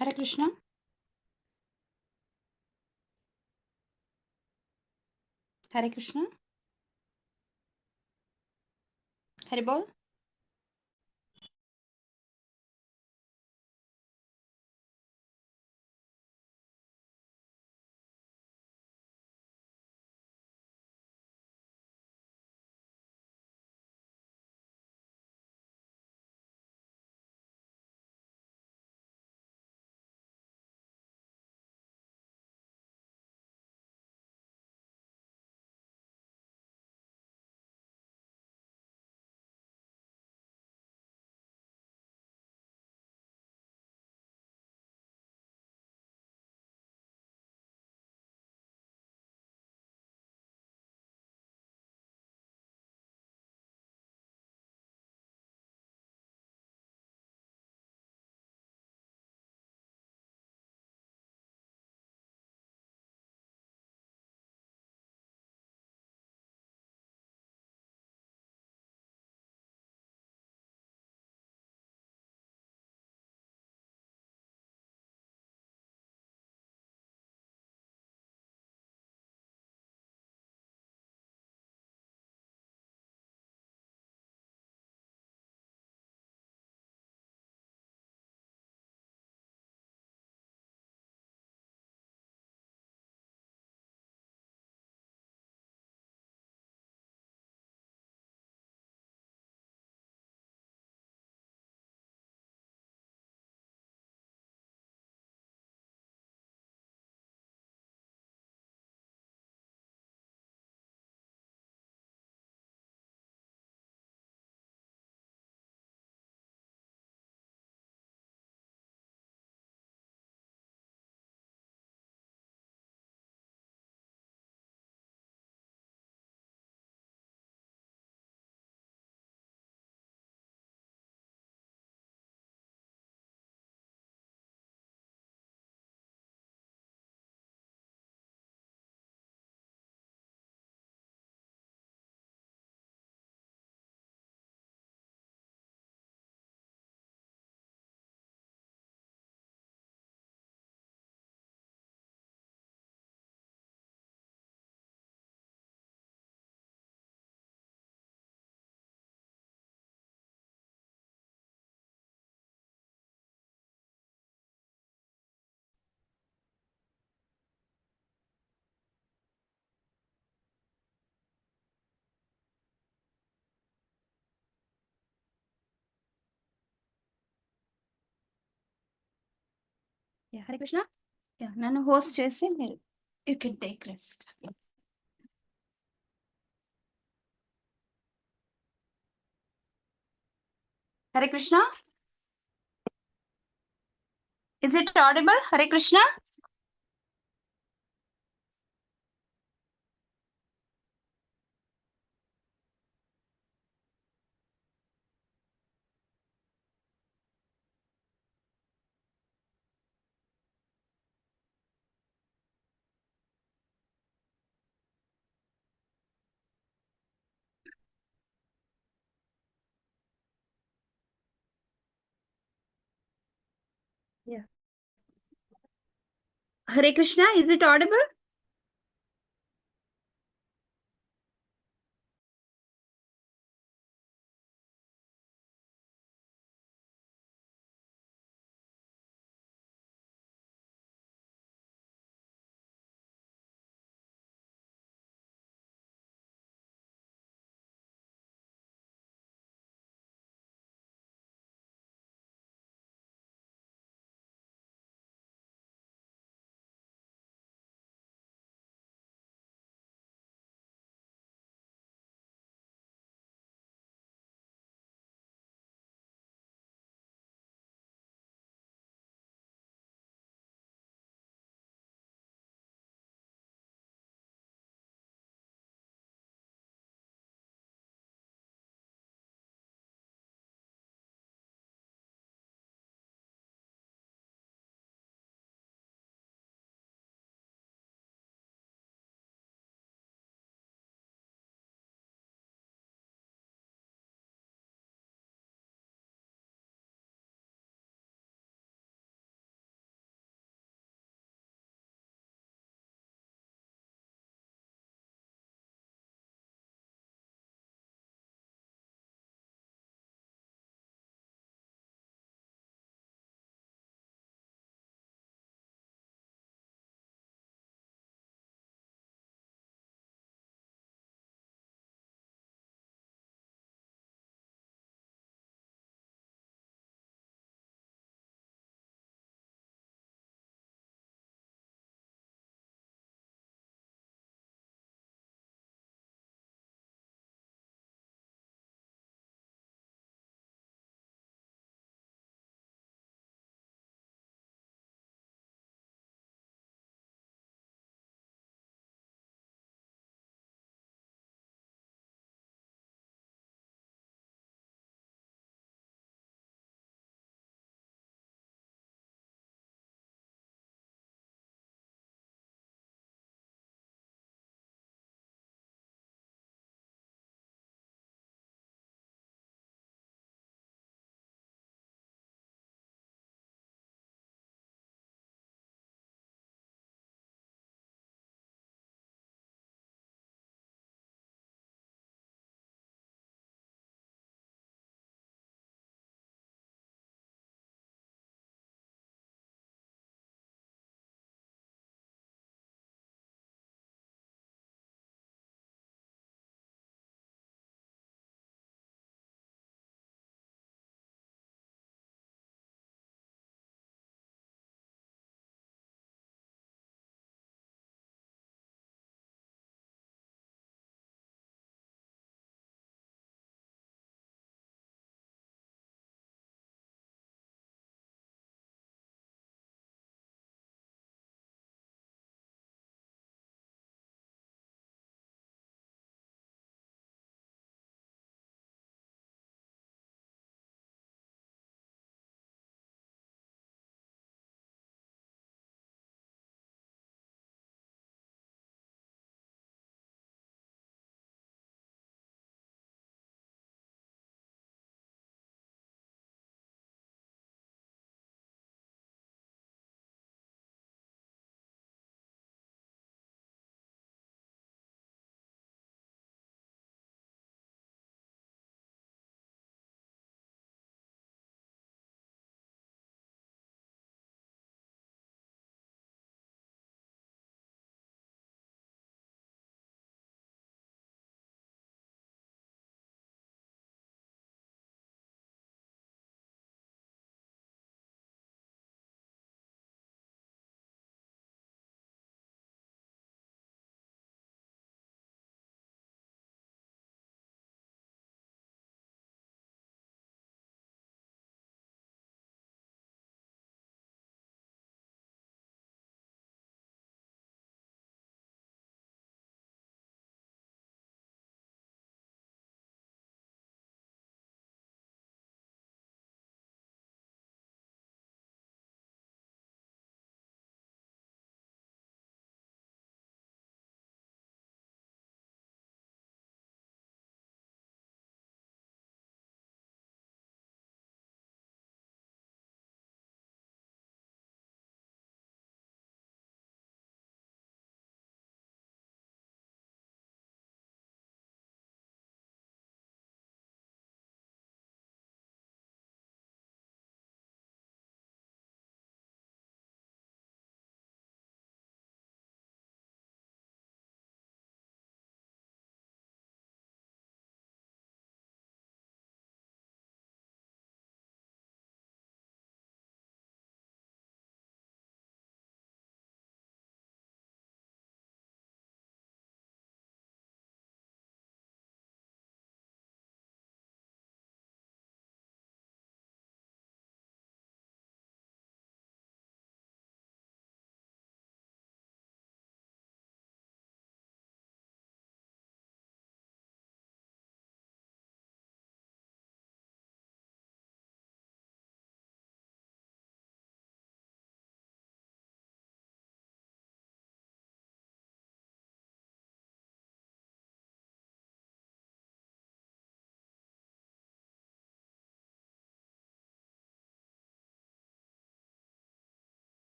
Hare Krishna. Hare Krishna. Hare Bol. Yeah, Hare Krishna. Yeah, nanu host chesi meer you can take rest. Hare Krishna. Is it audible? Hare Krishna. Yeah. Hare Krishna. Is it audible?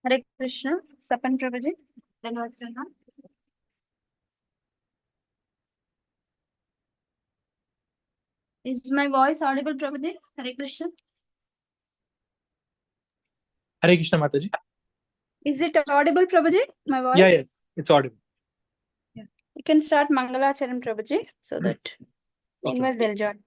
Hare Krishna. Sapan Prabhuji. Is my voice audible, Prabhuji? Hare Krishna. Hare Krishna, Mataji. Is it audible, Prabhuji? My voice? Yeah, it's audible. Yeah. You can start Mangalacharan, Prabhuji, so that meanwhile they'll join.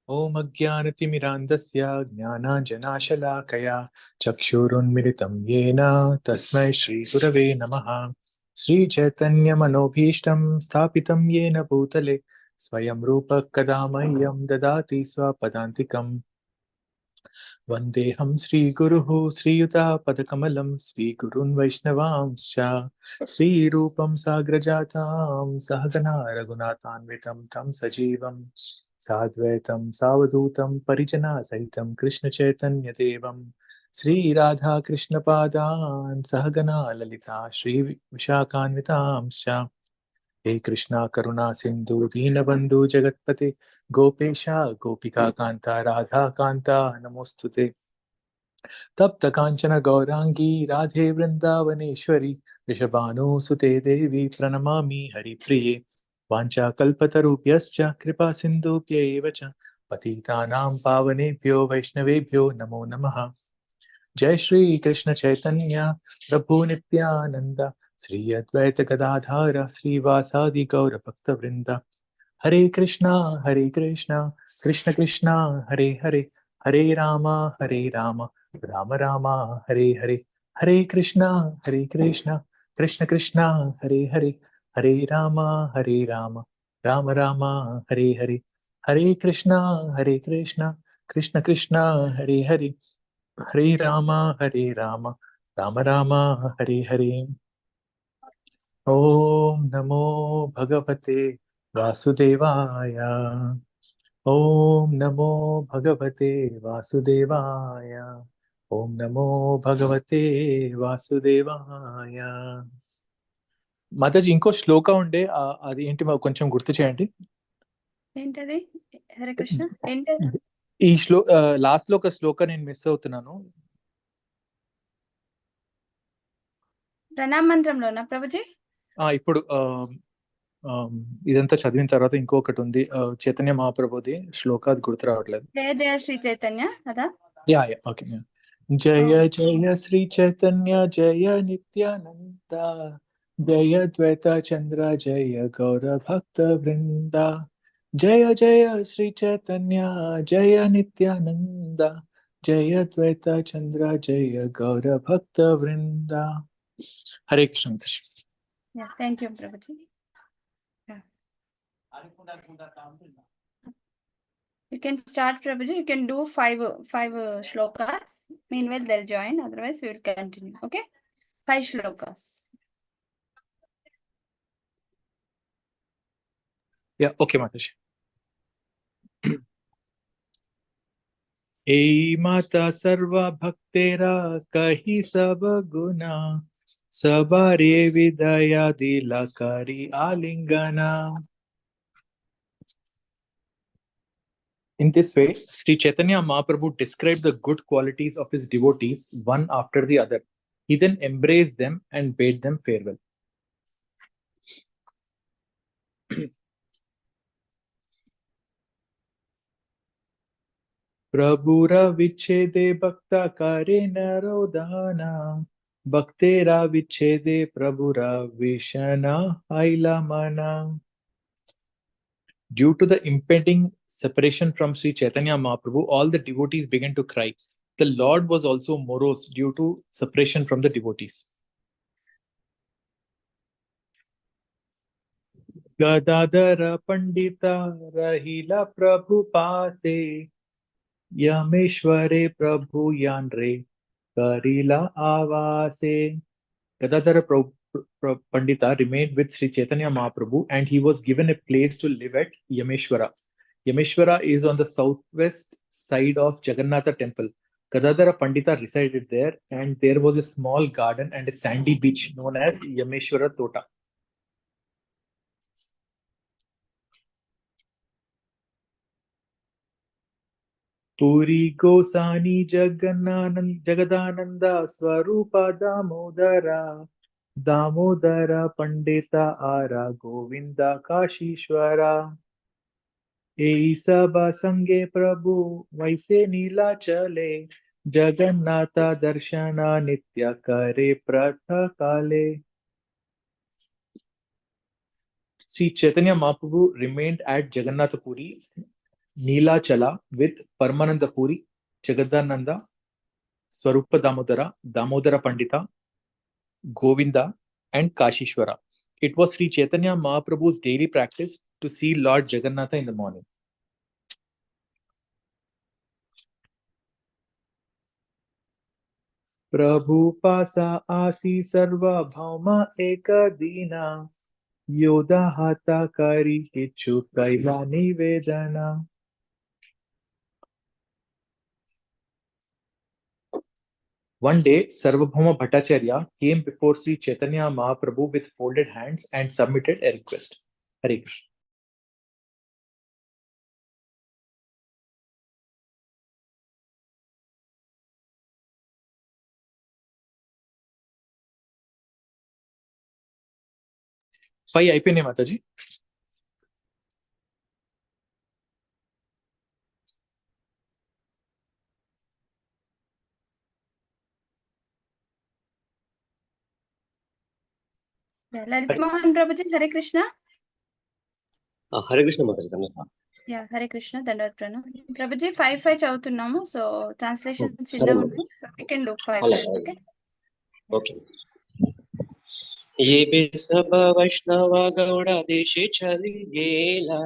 Om Ajnanatimirandasya Jnananjanashalakaya Chakshurunmilitam Yena Tasmai Shri Gurave Namaha. Shri Chaitanya Manobhishtam Sthapitam Yena Bhutale Swayam Rupa Kadamayyam Dadati Swapadantikam. Vandeham Sri Guruhu Sri Yuta Padakamalam Sri Gurun Vaishnavamsha Sri Rupam Sagrajatam Sahagana Raghunathanvitam Tam Sajivam Sadvaitam Savadutam Parijana Sahitam Krishna Chaitanya Devam Sri Radha Krishna Padan Sahagana Lalita Sri Vishakanvitamsha. हे कृष्णा करुणा सिंधु दीनबंधु जगतपते गोपेशा गोपिका कांता राधा कांता नमोस्तुते तप्त कांचन गौरांगी राधे वृंदावनेश्वरी वृषभानुसुते देवी प्रणमामि हरिप्रिये वाञ्छाकल्पतरुभ्यश्च कृपा सिन्धुभ्य एव च पतितानां पावनेभ्यो वैष्णवेभ्यो नमो नमः। जय श्री कृष्ण चैतन्य प्रभु नित्यानंद श्री अद्वैत गदाधर श्रीवासादि गौर भक्त वृंद हरे कृष्णा कृष्ण कृष्णा हरे हरे हरे रामा राम राम हरे हरे हरे कृष्णा कृष्ण कृष्णा हरे हरे हरे रामा राम राम हरे हरे हरे कृष्णा कृष्ण कृष्णा हरे हरे हरे राम राम राम हरे हरे। ओम नमो भगवते वासुदेवाय। ओम नमो भगवते वासुदेवाय। ओम नमो भगवते వాసుదేవాయ। మాతాజీ ఇంకో శ్లోక ఉండే అది ఏంటి మాకు కొంచెం గుర్తు చేయండి. ఏంటది? హరే కృష్ణ ఏంటది? ఈ లాస్ట్ లో ఒక శ్లోక నేను మిస్ అవుతున్నాను. ప్రణామ మంత్రంలోనా ప్రభుజీ? ఇప్పుడు ఇదంతా చదివిన తర్వాత ఇంకొకటి ఉంది చైతన్య మహాప్రభుది శ్లోక, అది గుర్తు రావట్లేదు. జయ జయ శ్రీ చైతన్య అదా? Yeah okay. జయ జయ శ్రీ చైతన్య జయ నిత్యానంద జయ ద్వైత చంద్ర జయ గౌర భక్త వృంద జయ జయ శ్రీ చైతన్య జయ నిత్యానంద జయ ద్వైత చంద్ర జయ గౌర భక్త వృంద. Hare Krishna. Thank you Prabhuji. You can start, Prabhuji. You can do five shlokas. Meanwhile, they'll join. Otherwise, we will continue. Okay? 5 shlokas. Yeah, okay, Mataji. ए माता सर्व भक्तेरा कही सब गुना सबारे विदया दिला करी आलिंगना. In this way, Sri Chaitanya Mahaprabhu described the good qualities of his devotees one after the other. He then embraced them and bade them farewell. Prabhura vichede bhakta kare narodana bhaktera vichede prabhura vishana ailamana. Due to the impending separation from Sri Chaitanya Mahaprabhu, all the devotees began to cry. The Lord was also morose due to separation from the devotees. Gadadhara Pandita Rahila Prabhu Pase Yameshware Prabhu Yanre Karila Avase. Gadadhara Pandita remained with Sri Chaitanya Mahaprabhu and he was given a place to live at Yameshwara. Yameshwara is on the southwest side of Jagannatha temple. Gadadhara Pandita resided there and there was a small garden and a sandy beach known as Yameshwara Tota. Puri Gosani Jagadananda Swarupa Damodara Pandita Ara Govinda Kashishwara Ei Saba Sange Prabhu Vaise Nila Chale Jagannatha Darshana Nitya Kare Pratha Kale. See, Chaitanya Mahaprabhu remained at Jagannath Puri, Neelachala with Paramananda Puri, Jagadananda, Swarupa Damodara Pandita, Govinda, and Kashishwara. It was Sri Chaitanya Mahaprabhu's daily practice to see Lord Jagannatha in the morning. Prabhu pasa asi sarva bhauma ekadina yoda hata kari kichu kaila nivedana. One day, Sarvabhauma Bhattacharya came before Sri Chaitanya Mahaprabhu with folded hands and submitted a request. Hare Krishna. Five అయిపోయినాయి Mataji. Lalit Mohan Prabhuji, Hare Krishna. Hare Krishna Mataji. Yeah, Hare Krishna, Dandavat Pranam. Prabhuji, 5 చదువుతున్నాము. So translation Sorry, చిన్న ఉన్నాయి. So we can do 5. Okay. Okay. ये भी सब वैष्णव गौड़ा देशे चली गेला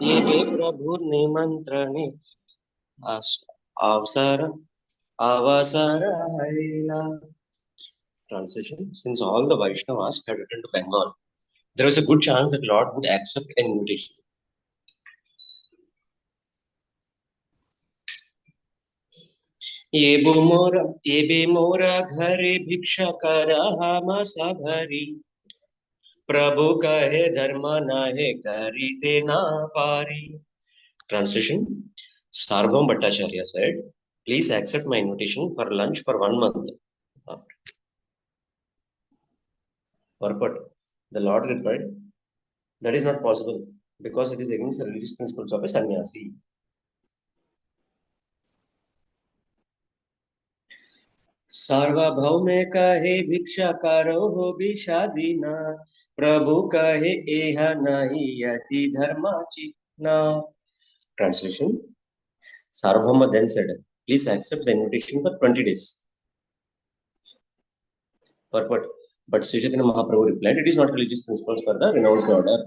ये भी प्रभु निमंत्रणे अवसर आयला. Translation: Since all the Vaishnavas had returned to Bengal, there was a good chance that Lord would accept an invitation. ये बे मोरा घरे भिक्षा करा हम सबरी प्रभु कहे धर्म नाहे करी ते ना पारी. Translation: Sarvam Bhattacharya said, please accept my invitation for lunch for 1 month. Purport: the Lord replied, that is not possible because it is against the religious principles of a sannyasi. सार्वभौमे कहे भिक्षा करो हो विषादीना प्रभु कहे एह नहीं यति धर्माची ना. Translation: Sarvabhauma then said, please accept the invitation for 20 days. Purport: but Sri Chaitanya Mahaprabhu replied, it is not religious principles for the renounced order.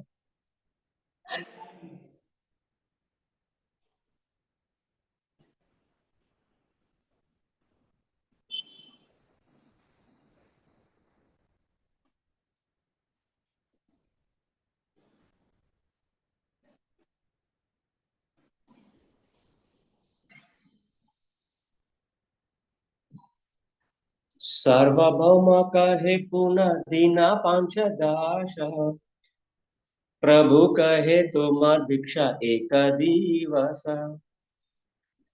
सार्वभौमा कहे पुनः दीना पांचदाश प्रभु कहे तुम्हार भिक्षा एक दिवस.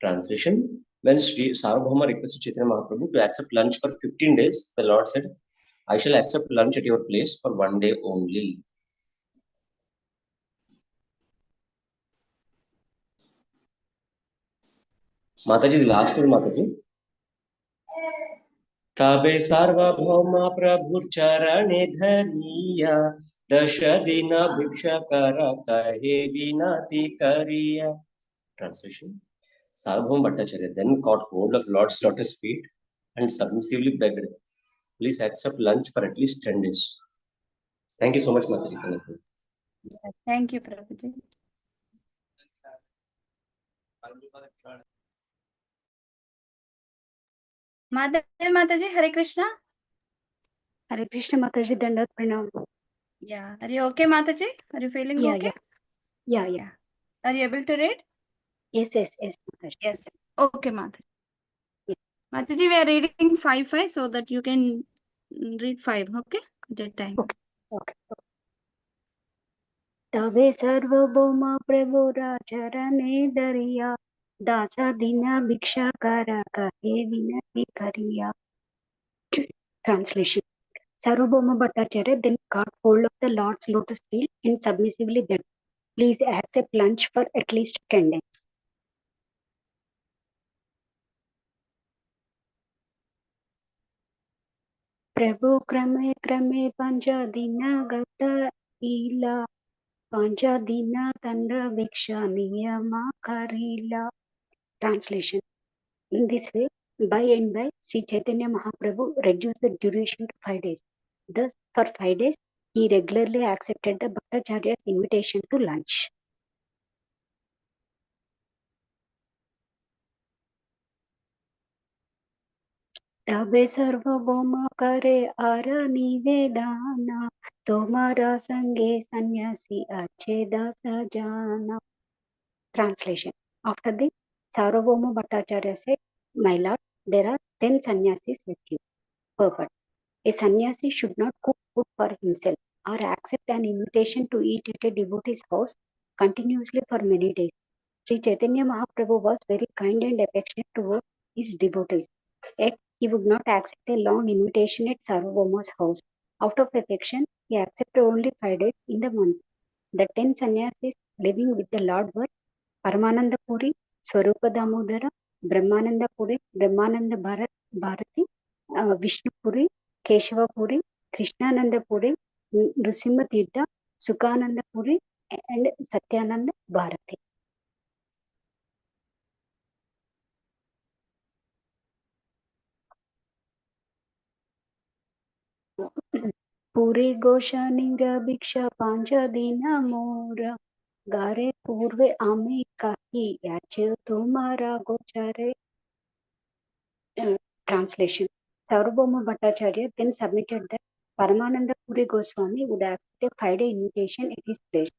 Translation: when Sri Sarvabhauma requested Chaitanya Mahaprabhu to accept lunch for 15 days, the Lord said, I shall accept lunch at your place for 1 day only. Mataji, the last one, Mataji. तबे सार्वभौम प्रभु चरणे धरिया 10 दिन भिक्षा कर कहे विनती करिया. Translation: Sarvabhauma Bhattacharya then caught hold of Lord's lotus feet and submissively begged, please accept lunch for at least 10 days. Thank you so much, Mataji. Thank you, Prabhuji. Madhya Mataji, Hare Krishna. Hare Krishna Mataji, Dandavat Pranam. Yeah. Are you okay, Mataji? Are you feeling okay? Yeah. Are you able to read? Yes, Mataji. Yes. Okay, Mataji. Yeah. Mataji, we are reading 5 so that you can read 5, okay? At that time. Okay. तवे सर्वभौम प्रभु चरणे दरिया दासा दीना भिक्षाकारा काहे विनती करिया. Translation. Sarvabhauma Bhattacharya then caught hold of the Lord's lotus feet and submissively begged, "Please accept lunch for at least 10 days." Prabhu krame krame panja dina gata ila panja dina tandra viksha niyama karila. Translation. In this way, by and by, Sri Chaitanya Mahaprabhu reduced the duration to 5 days. Thus, for 5 days, he regularly accepted the Bhattacharya's invitation to lunch. तबे सर्वभौम करे are निवेदना Tomara संगे सन्यासी अच्छे दास जाना. Translation. After this, Sarvabhauma Bhattacharya said, "My lord, there are 10 sannyasis with you. Purport. A sannyasi should not cook food for himself or accept an invitation to eat at a devotee's house continuously for many days. Sri Chaitanya Mahaprabhu was very kind and affectionate towards his devotees. Yet he would not accept a long invitation at Sarvabhauma's house. Out of affection, he accepted only 5 days in the month. The 10 sannyasis living with the Lord were Paramananda Puri, Swarupa Damodara, Brahmananda Puri, Brahmananda Bharati, Vishnu Puri, Keshava Puri, Krishnananda Puri, Nrsimha Tirtha, Sukhananda Puri, and Satyananda Bharati. Puri Gosha Ninga Bhiksha Panja Dina Mora Gare Purve Ame Kahi Yache Tumara Gochare. Translation. Sarvabhauma Bhattacharya then submitted that Paramananda Puri Goswami would accept a 5-day invitation at his place.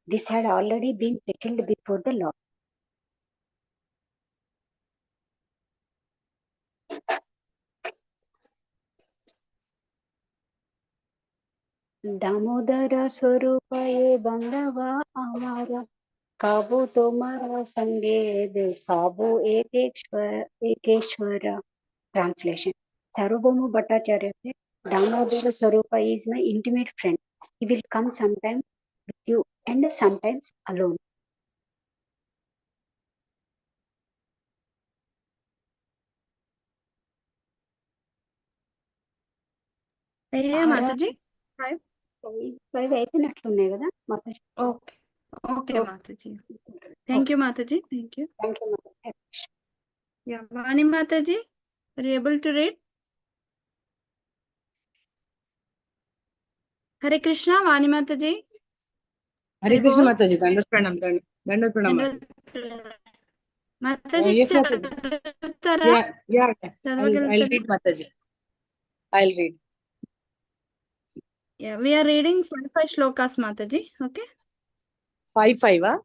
This had already been settled before the law. Damodara Swarupaye Bandava Amara Kabu Tomara Sange De Sabu Ekeshwara. Translation. Sarvabhauma Bhattacharya said, "Damodara Swarupa is my intimate friend. He will come sometimes with you and sometimes alone." Mataji? 5? 5 అయిపోయినట్లున్నాయి కదా Mataji. Okay. Okay, Mataji. Thank you, Mataji. Thank you. Thank you, Mataji. Yeah, Vani Mataji, are you able to read? Hare Krishna, Vani Mataji. Hare Krishna Bol. Mataji, Dandavat Pranam, Dandavat Pranam Mataji. Yes, Mataji. చదువుతారా? Yeah, I'll చదవగలుగుతారా? read Mataji. I'll read. Yeah, we are reading 5 shlokas, Mataji. Okay. 5, huh?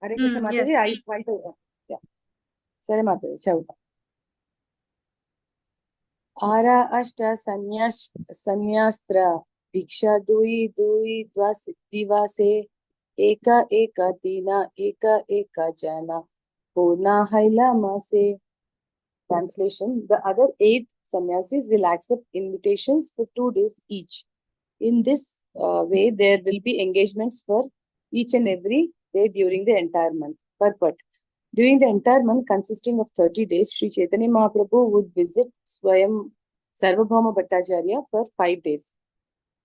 Hare Krishna Mataji, Yes. 5. Yeah. Sare Mataji, chauta. Ara ashta sanyastra Diksha dui divase eka dina eka jana purna haila mase. Translation. The other 8 sannyasis will accept invitations for 2 days each. In this way, there will be engagements for each and every day during the entire month. Purport. During the entire month consisting of 30 days, Sri Chaitanya Mahaprabhu would visit Swayam Sarvabhauma Bhattacharya for 5 days.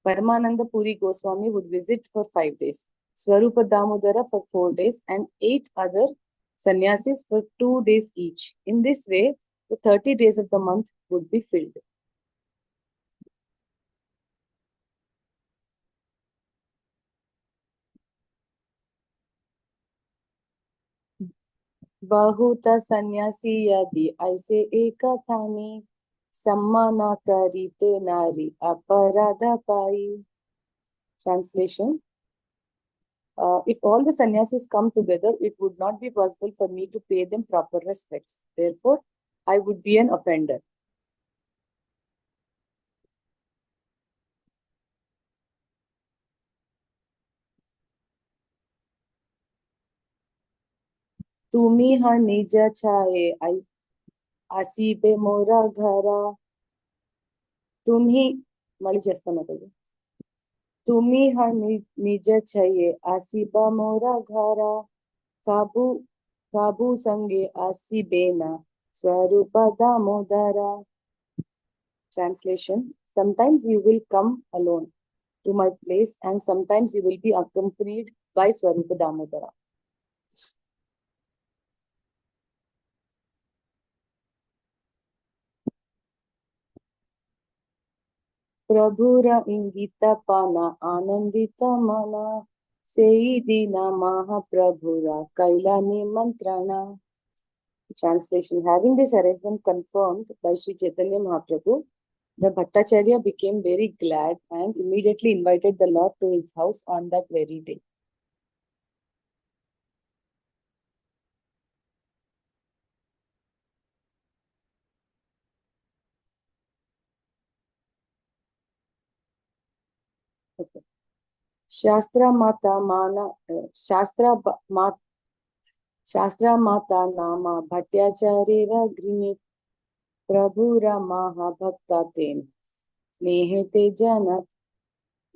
Paramananda Puri Goswami would visit for 5 days. Swarupa Damodara for 4 days and 8 other sannyasis for 2 days each. In this way, the 30 days of the month would be filled. Bahuta sannyasi yadi aise ekathani sammana karite nari aparadha pai. Translation. If all the sannyasis come together, it would not be possible for me to pay them proper respects. Therefore, I would be an offender. तुम्ही हा निज छाये आसीबे मोरा घरा. तुम्ही మళ్ళీ చేస్తాను కదా. तुम्ही हा निज छाये आसीबा मोरा घरा. काबू काबू संगे आसीबेना स्वरूप Damodara. Translation: sometimes you will come alone to my place and sometimes you will be accompanied by Swarupa Damodara. प्रभुरा इंगिता पाना आनंदिता मना सेई दीना महाप्रभुरा कैला निमंत्रणा. Translation: having this arrangement confirmed by Sri Chaitanya Mahaprabhu, the Bhattacharya became very glad and immediately invited the Lord to his house on that very day. Okay. Shastra Mata Nama Bhattacharya Grinit Prabhura Mahabhakta Ten Snehete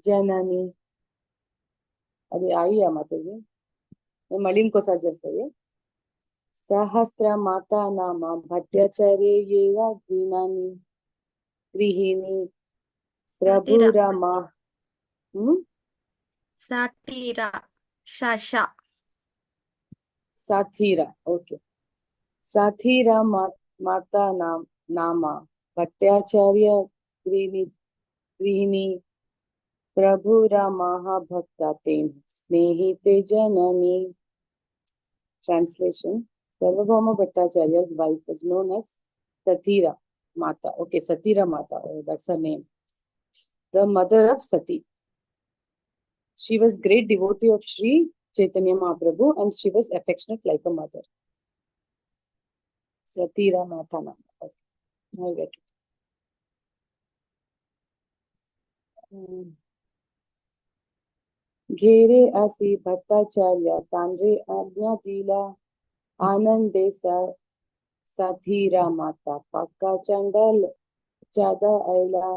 Janani. అది ఆయ్యా మాతాజీ, నేను మళ్ళీ ఇంకోసారి చేస్తాయి. సహస్ర మాతా నామ భట్టాచార్య గృహిణి గృహిణి ప్రభురా మా సాథీరా. Okay. సాథీరా మాతా నామ భట్టాచార్య గృహిణి ప్రభురా మహాభక్త tan స్నేహితే Janani. Translation: Sarvabhauma Bhattacharya's wife was known as Sathira Mata. Okay, Sathira Mata, that's her name. The mother of Sati. She was great devotee of Sri Chaitanya Mahaprabhu and she was affectionate like a mother. Sathira Mata Nama. Okay, I get it. घेरे असी भट्टाचार्य तांड्रे आज्ञा दिला आनंदे साथीरा माता पक्का चंडल चादा ऐला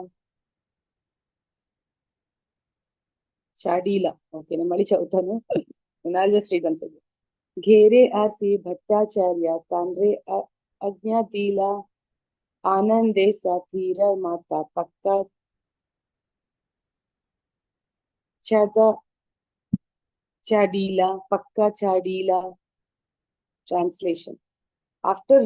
चाडीला. Okay, నేను మళ్ళీ చదువుతాను. I'll just read once again. घेरे आसी भट्टाचार्य तांड्रे आज्ञा दिला आनंदे साथीरा माता पक्का चादा Chadila, Pakka Chadila. Translation: after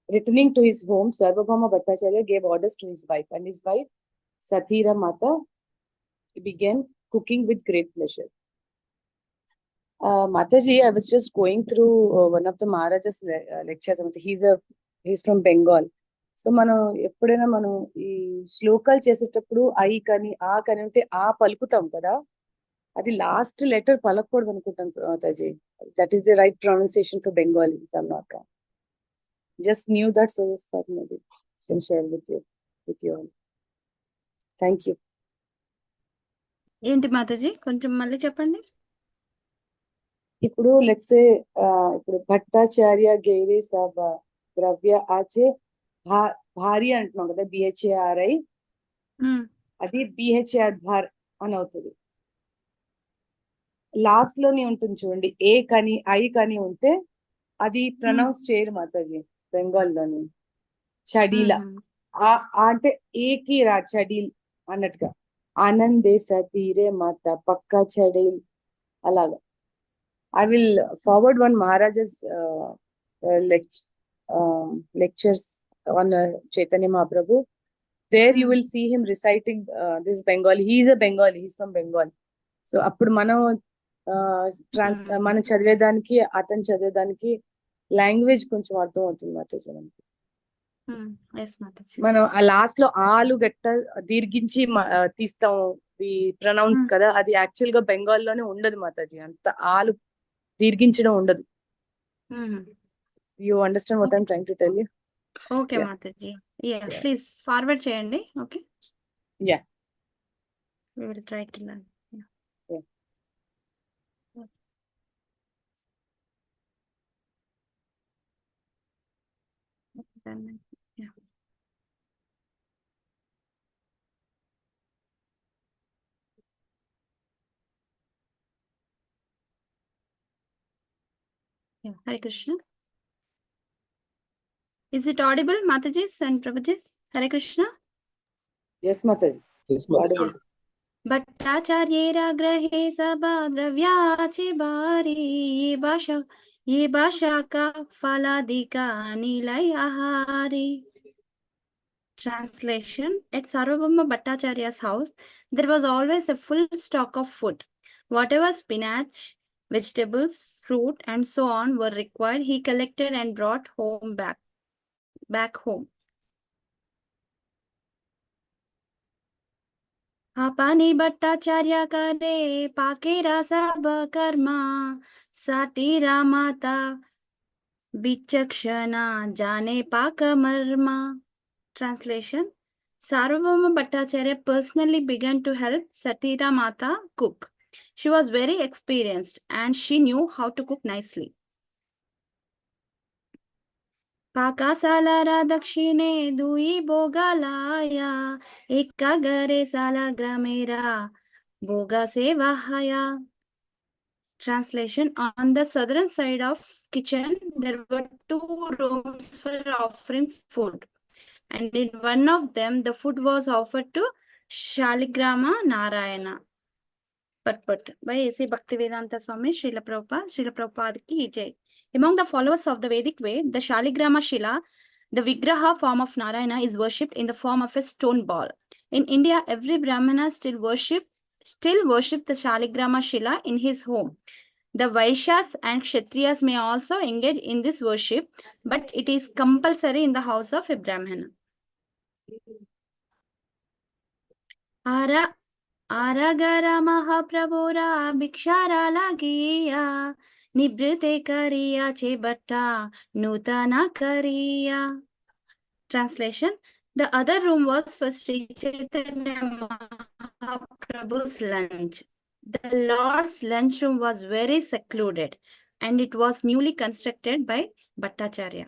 returning to his home, Sarvabhauma Bhattacharya gave orders to his wife, and his wife Sathira Mata began cooking with great pleasure. Mataji, I was just going through one of the Maharaja's lectures. He's from Bengal. So మనం ఎప్పుడైనా మనం ఈ శ్లోకాలు చేసేటప్పుడు I కానీ ఆ కానీ అంటే ఆ పలుకుతాం కదా, అది లాస్ట్ లెటర్ పలకూడదు అనుకుంటాం Mataji. That is the right pronunciation for Bengali, if I'm not wrong. Just knew that, so that maybe can share with you all. Thank you. ఏంటి మాతాజీ, కొంచెం మళ్ళీ చెప్పండి. ఇప్పుడు లెట్స్ సే ఇప్పుడు భట్టాచార్య గైరే సబ ద్రవ్య ఆచే భార్య అంటున్నాం కదా, BHARI, అది BHAR భార్ అని అవుతుంది. లాస్ట్ లోని ఉంటుంది చూడండి, ఏ కానీ ఐ కానీ ఉంటే అది ప్రొనౌన్స్ చేయరు మాతాజీ బెంగాల్లోని. చడీలా అంటే ఏకి రా చడీల్ అన్నట్టుగా. ఆనందే సతీరే మాత పక్కా చడీల్ అలాగా. I will forward one Maharaja's lectures on Chaitanya Mahaprabhu. There you will see him reciting this Bengali. He is a Bengali. He's from Bengal. So appudu మనం మనం చదివేదానికి అతను చదివేదానికి లాంగ్వేజ్ కొంచెం అర్థం అవుతుంది మాతాజీ. మనం ఆ లాస్ట్ లో ఆలు గట్ట దీర్ఘించి తీస్తాం ఈ ప్రొనౌన్స్ కదా, అది యాక్చువల్ గా బెంగాల్లోనే ఉండదు మాతాజీ. అంత ఆలు దీర్ఘించడం ఉండదు. You understand what I'm trying to tell you? Okay Mataji, please forward చేయండి. Okay, Yeah. We will try to learn. Yeah. Yeah. Done. Yeah. Yeah. Hare Krishna. Is it audible, Matajis and Prabhujis? Hare Krishna. Yes, Mataji. Yes, It's audible. Mataji. भट्टाचार्येरा ग्रहे सभा द्रव्याचे बारी ये भाषा का फलादिका निलय आहारी. Translation: At Sarvabhauma Bhattacharya's house, there was always a full stock of food. Whatever spinach, vegetables, fruit, and so on were required, he collected and brought back home. पानी भट्टाचार्य करे पाकेरा सब कर्मा सातीरा माता विचक्षणा जाने पाक मर्मा. Translation: Sarvabhauma Bhattacharya personally began to help Satira Mata cook. She was very experienced and she knew how to cook nicely. पाकासालारा दक्षिणे दुई भोगालाया एका घरे साला ग्रामेरा भोगा सेवाहाया. Translation: On the southern side of kitchen, there were 2 rooms for offering food. And in one of them, the food was offered to Shaligrama Narayana. Purport by A.C. Bhaktivedanta Swami, Srila Prabhupada ki jai. Among the followers of the Vedic way, the Shaligrama Shila, the Vigraha form of Narayana, is worshipped in the form of a stone ball. In India, every Brahmana still worship the Shaligrama Shila in his home. The Vaishyas and Kshatriyas may also engage in this worship, but it is compulsory in the house of a Brahmana. आरागरा महाप्रभुरा भिक्षारा लागिया निवृत्ते करिया चे बट्टा नूतना करिया. Translation: The other room was for Sri Chaitanya Mahaprabhu's lunch. The Lord's lunchroom was very secluded and it was newly constructed by Bhattacharya.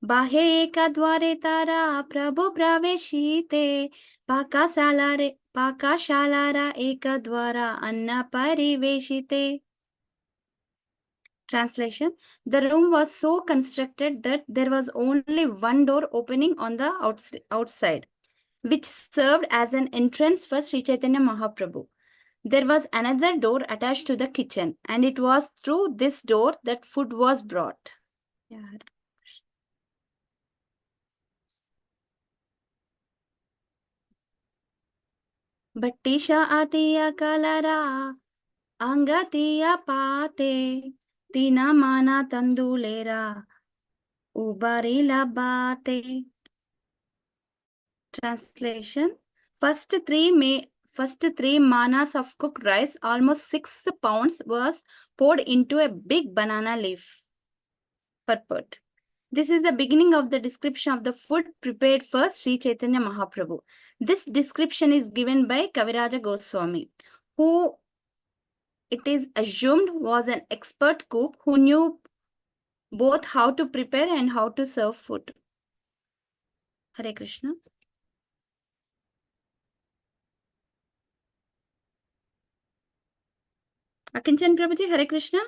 बाह्ये एका द्वारे तारा प्रभु प्रवेशिते पाकशालारा एका द्वारा अन्न परिवेशिते. Translation: The room was so constructed that there was only one door opening on the outside, which served as an entrance for Sri Chaitanya Mahaprabhu. There was another door attached to the kitchen, and it was through this door that food was brought. Yeah. Bhattisha atiya kalara angatiya pate tina mana tandulera ubarila bate. Translation: First three manas of cooked rice, almost 6 pounds, was poured into a big banana leaf. Purport: This is the beginning of the description of the food prepared for Sri Chaitanya Mahaprabhu. This description is given by Kaviraja Goswami, who it is assumed was an expert cook who knew both how to prepare and how to serve food. Hare Krishna. Akinchan Prabhuji, Hare Krishna.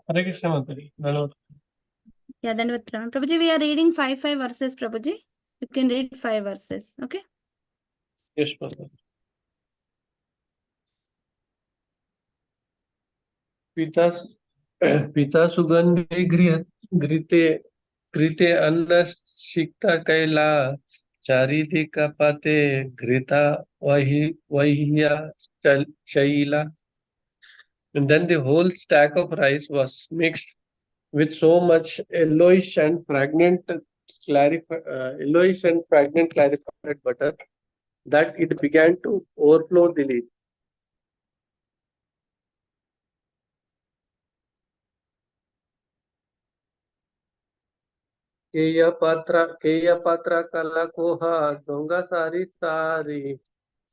Hare Krishna Mataji. Yeah, Dandavat Pranam. Prabhuji, we are reading 5 verses, Prabhuji. You can read 5 verses, okay? Yes, Mataji. पिता सुगंधि घृते अन्न सिक्ता कैला चारिधि कपाते घृता वहिया Shaila. And then the whole stack of rice was mixed with so much yellowish and fragrant clarified butter that it began to overflow the lid. కేయ పాత్ర కల కోహ దొంగ సారి సారి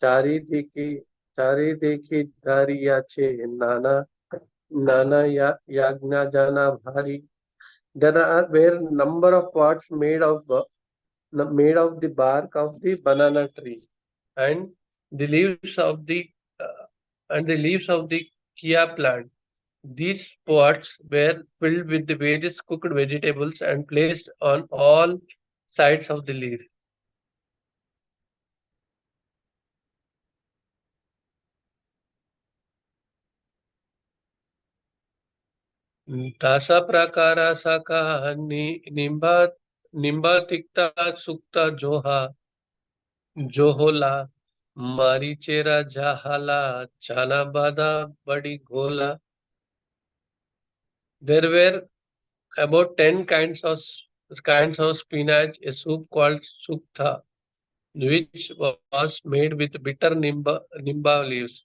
చారిదికి చారిదికి దారియాచే నానా నానా యాజ్ఞ jana bhari. There were number of pots made of the bark of the banana tree and the leaves of the kia plant. These pots were filled with the various cooked vegetables and placed on all sides of the leaf. तासा प्रकारा साका Nimba तिक्ता सुक्ता जोहोला मारीचेरा जाहाला chana bada badi gola. There were about 10 kinds of spinach, a soup called sukta, which was made with bitter nimba leaves,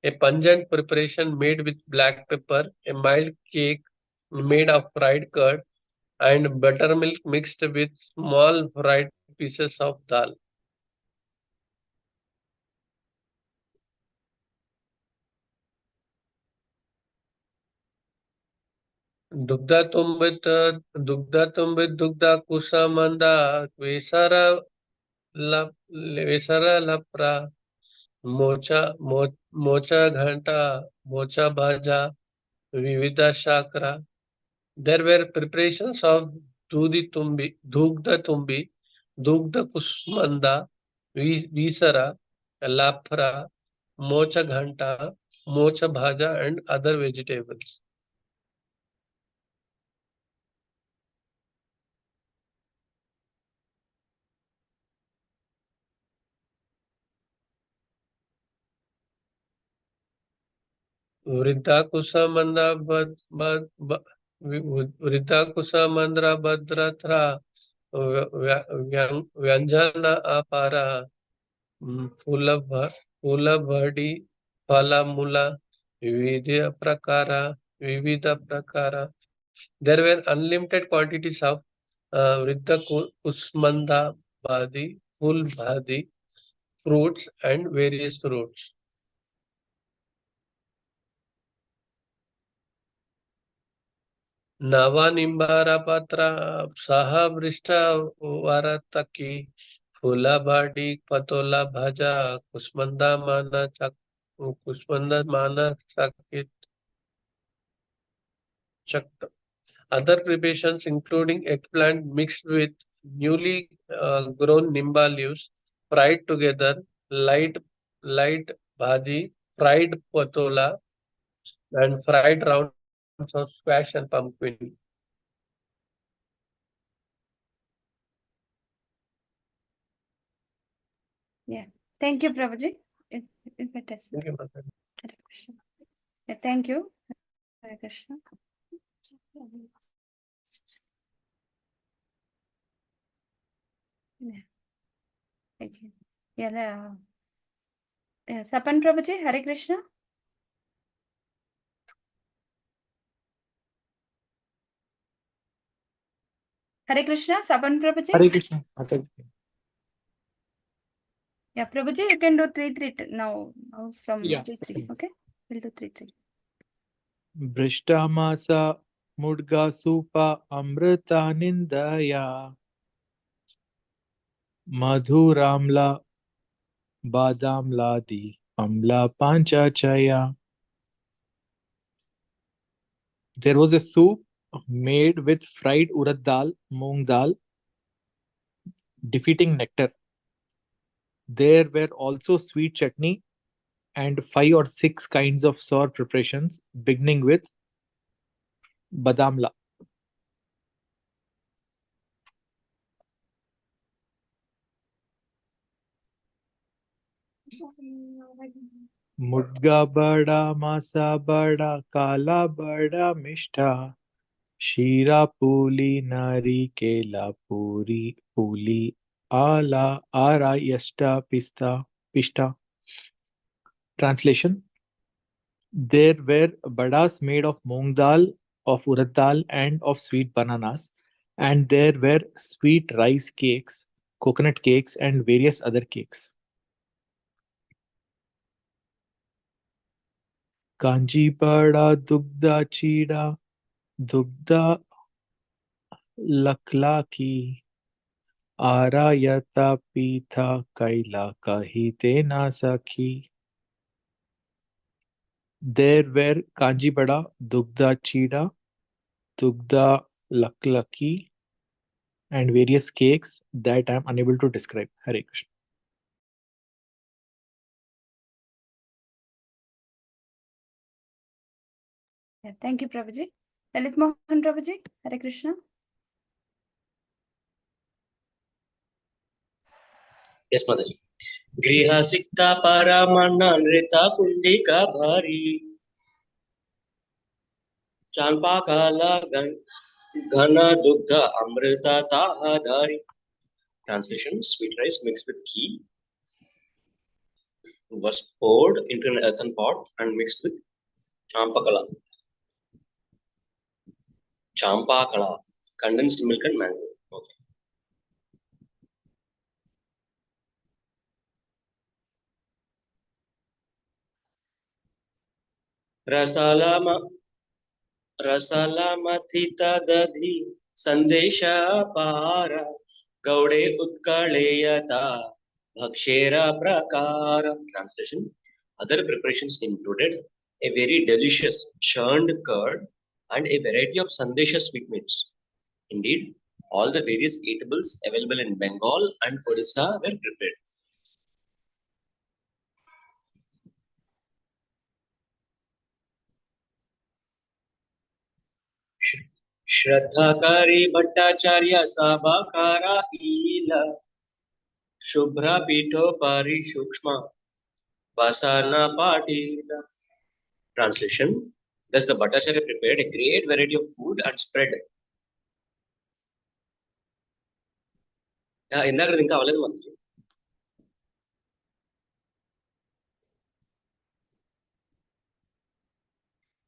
a pungent preparation made with black pepper, a mild cake made of fried curd, and buttermilk mixed with small fried pieces of dal. Dugdha tumbi dugdha kushmanda besara labra mocha ghanta mocha bhaja vividha shakara. There were preparations of dugda kusmanda, visara, lapra, mocha ghanta, mocha bhaja, and other vegetables. Vridha kusamandra badratra vyanjana apara fula bhadi phala mula vividha prakara. There were unlimited quantities of vridha kusmanda bhadi, full bhadi, fruits and various roots. Nava nimbara patra saha vrishta varataki fula bhadi patola bhaja kusmanda mana sakit chakta. Other preparations including eggplant mixed with newly grown nimba leaves, fried together, light bhaji, fried patola, and fried rounds of squash and pumpkin. Yeah. Thank you, Prabhuji. It's better. Thank you, Mother. Hare Krishna. Yeah, thank you. Hare Krishna. Yeah. Thank you. Yeah. Sapan Prabhuji, Hare Krishna. Hare Krishna, Sapan Prabhuji. Hare Krishna. Yeah, Prabhuji, you can do 3 now from Yeah, 3. Okay, we'll do 3. Brishtamasa Mudga Supa Amrita Nindaya Madhuramla Badamladi Amla Panchachaya. There was a soup made with fried urad dal, moong dal, defeating nectar. There were also sweet chutney and 5 or 6 kinds of sour preparations, beginning with badamla. Mudga bada, masa bada, kala bada, mishta, shira puli, nari kela puri, puli, ala, ara, yasta, pishta. Translation: There were badas made of moong dal, of urad dal, and of sweet bananas. And there were sweet rice cakes, coconut cakes, and various other cakes. Kanjipada dugda chida, dugda laklaki, arayata pitha kaila kahite na sakhi. There were Kanjipada, Dugda Chida, Dugda Laklaki, and various cakes that I am unable to describe. Hare Krishna. Yeah, thank you, Prabhuji. Lalit Mohan Prabhuji, Hare Krishna. Yes, Mataji. Griha sikta paramana nrita kundika bhari. Chanpa kala ghana dugdha amrita tahadari. Translation: sweet rice mixed with ghee was poured into an earthen pot and mixed with champakala, condensed milk and mango. Okay. रसालमथित दधि संदेशापार गौड़े उत्कलेयता bhakshera prakara. Translation: other preparations included a very delicious churned curd and a variety of sandesha sweetmeats. Indeed, all the various eatables available in Bengal and Odisha were prepared. Shraddhakari Bhattacharya Sabakara Ila Shubhra Pito Pari Shukshma Vasana Patila. Translation: thus the Bhattacharya prepared a great variety of food and spread. ఇందాక ఇంకా అవ్వలేదు మనకి.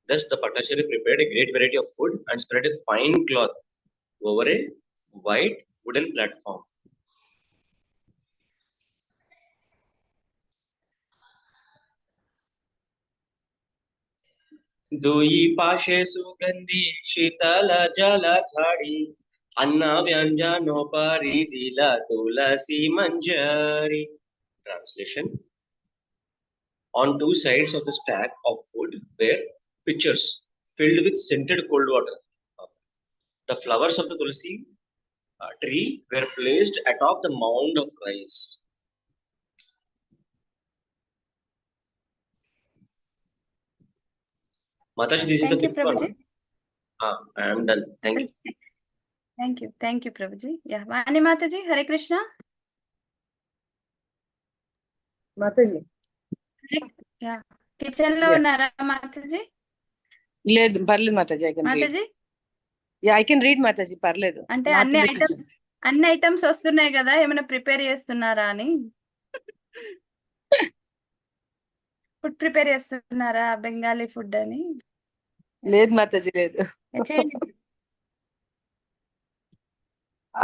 Thus the Bhattacharya prepared a great variety of food and spread a fine cloth over a white wooden platform. दुई पाशे सुगंधी शीतल जल झाड़ी अन्ना व्यंजनो परि दिला तुलसी मंजरी. Translation: on two sides of the stack of food were pitchers filled with scented cold water. The flowers of the tulsi tree were placed atop the mound of rice. Mataji, this is the Thank you, fifth one. Prabhuji. I am done. Thank you. Thank you, Prabhuji. Yeah, Vani Mataji, Hare Krishna. Mataji. Yeah, kitchen lo unnara Mataji? లేదు పర్లేదు Mataji, I can read. Mataji? I can read Mataji, పర్లేదు. అంటే Not అన్ని in the items kitchen. అన్ని items వస్తున్నాయి కదా, ఏమైనా prepare చేస్తున్నారా అని. ఫుడ్ ప్రిపేర్ చేస్తున్నారా బెంగాలీ ఫుడ్ అని? లేదు మాతాజీ, లేదు. చేయండి.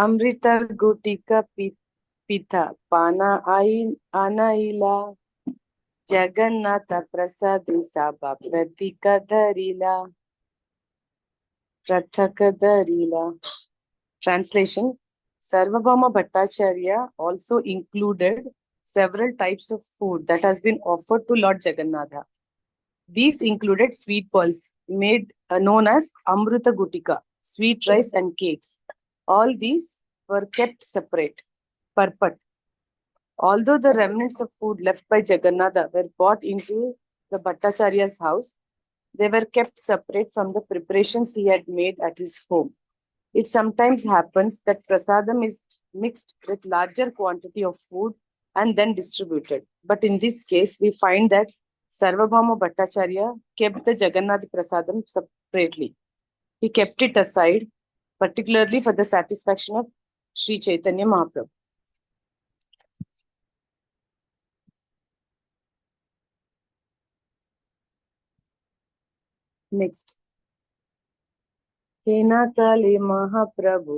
అమృత గుటిక పిత పాన అనయిలా జగన్నాథ ప్రసాది సభ ప్రతకధరిలా. Translation: Sarvabhauma Bhattacharya also included several types of food that has been offered to Lord Jagannatha. These included sweet balls made known as Amruta Gutika, sweet rice and cakes. All these were kept separate. Purport: although the remnants of food left by Jagannatha were brought into the Bhattacharya's house, they were kept separate from the preparations he had made at his home. It sometimes happens that prasadam is mixed with larger quantity of food and then distributed. But in this case, we find that Sarvabhauma Bhattacharya kept the Jagannath prasadam separately. He kept it aside, particularly for the satisfaction of Sri Chaitanya Mahaprabhu. Next. हेना काले महाप्रभु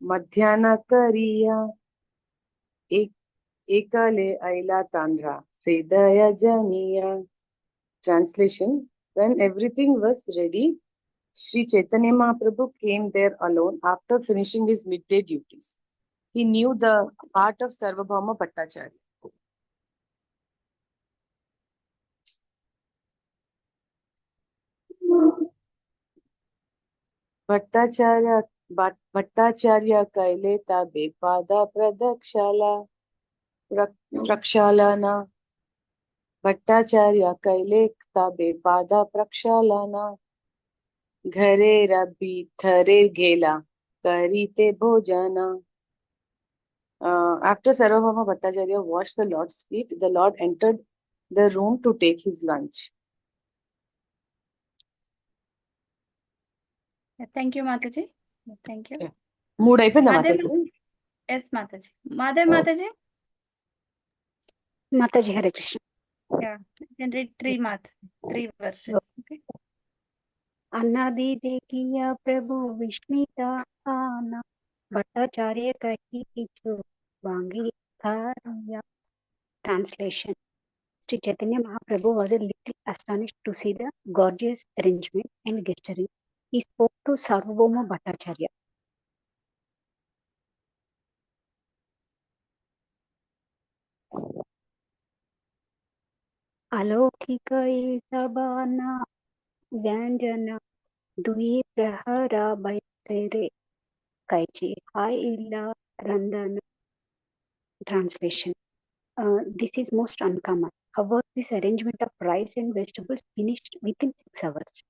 मध्याना करिया एक एकले ऐला तांड्रा हृदय जनिया. Translation: When everything was ready, Sri Chaitanya Mahaprabhu came there alone after finishing his midday duties. He knew the heart of Sarvabhauma Bhattacharya. Bhattacharya kaile tabe pada prakshalana. Bhattacharya kaile tabe pada prakshalana. Ghare rabbi thare ghela karite bhojana. After Sarvabhauma Bhattacharya washed the Lord's feet, the Lord entered the room to take his lunch. Thank you, Mataji. Thank you. Mood అయిపోయిందా Madhya Mataji? Yes, Mataji. Madhya Mataji. Mataji Hare Krishna. Yeah, you can read three verses. Okay. अन्नादि देखिया प्रभु विस्मिता आना भट्टाचार्य कही किछु वांगी Tharia. Translation: Sri Chaitanya Mahaprabhu was a little astonished to see the gorgeous arrangement and gesturing. He spoke to Sarvabhauma Bhattacharya. अलौकिक सबना व्यंजन द्वि प्रहरा बैठरे cache हाय इला रंदन. Translation: This is most uncommon. How was this arrangement of rice and vegetables finished within 6 hours?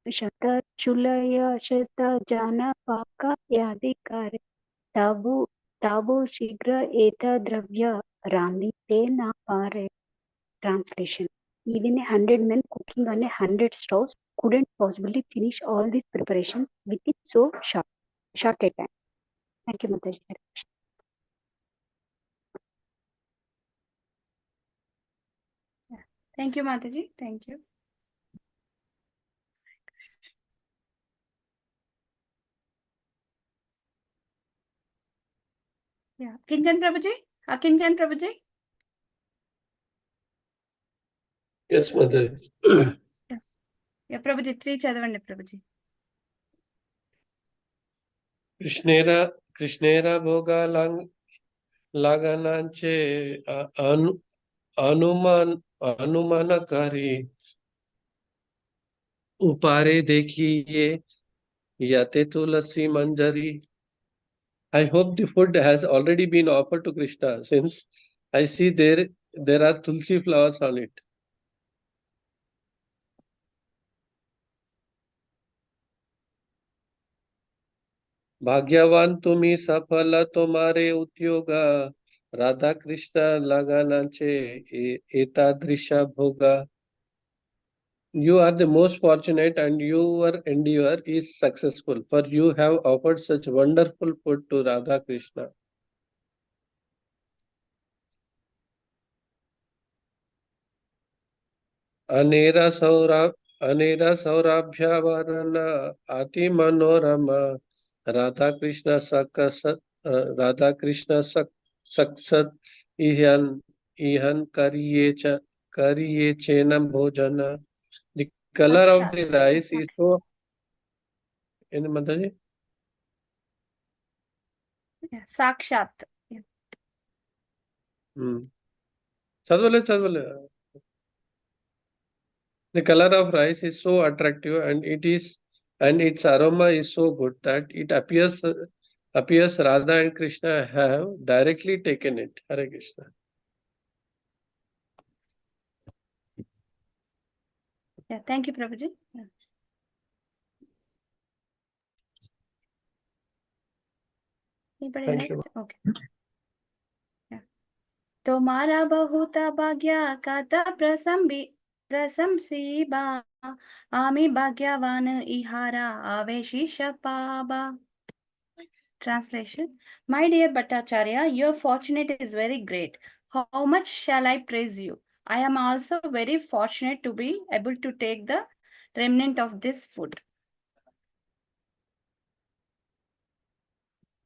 शतचुलय शतजानपाका यादिकारे ताबु शीघ्र एतद्रव्य रांदिते न पारे. Translation: Even 100 men cooking on 100 stoves couldn't possibly finish all these preparations within so short a time. Thank you, Mataji. Thank you, Mataji. Thank you. Yeah, Kinchan Prabhuji. Kinchan Prabhuji. Yes, Mother. Yeah, Prabhuji, 3 చదవండి Prabhuji. Krishnera bhoga lagananche अनुमानकारी उपारे देखिए याते तुलसी मंजरी. I hope the food has already been offered to Krishna, since I see there are tulsi flowers on it. भाग्यवान तुम्ही सफल तुम्हारे उद्योग राधा कृष्ण लगानाचे एतादृशा भोगा. You are the most fortunate and your endeavor is successful, for you have offered such wonderful food to Radha Krishna. Anera saurabhyavarana ati manorama Radha Krishna saksat ihan kariye chenam bhojana. The color of the rice is so. In Mataji? Yeah, Sakshat. Yeah. Chadvale. The color of rice is so attractive, and its aroma is so good that it appears Radha and Krishna have directly taken it. Hare Krishna. Yeah, thank you, Prabhuji. Yeah. Anybody Thank next? you. Okay. Yeah. तुम्हारा बहुत भाग्य कथा प्रशंसीबा आमी भाग्यवान इहारा आवेशिष पाबा. Translation: My dear Bhattacharya, your fortune is very great. How much shall I praise you? I am also very fortunate to be able to take the remnant of this food.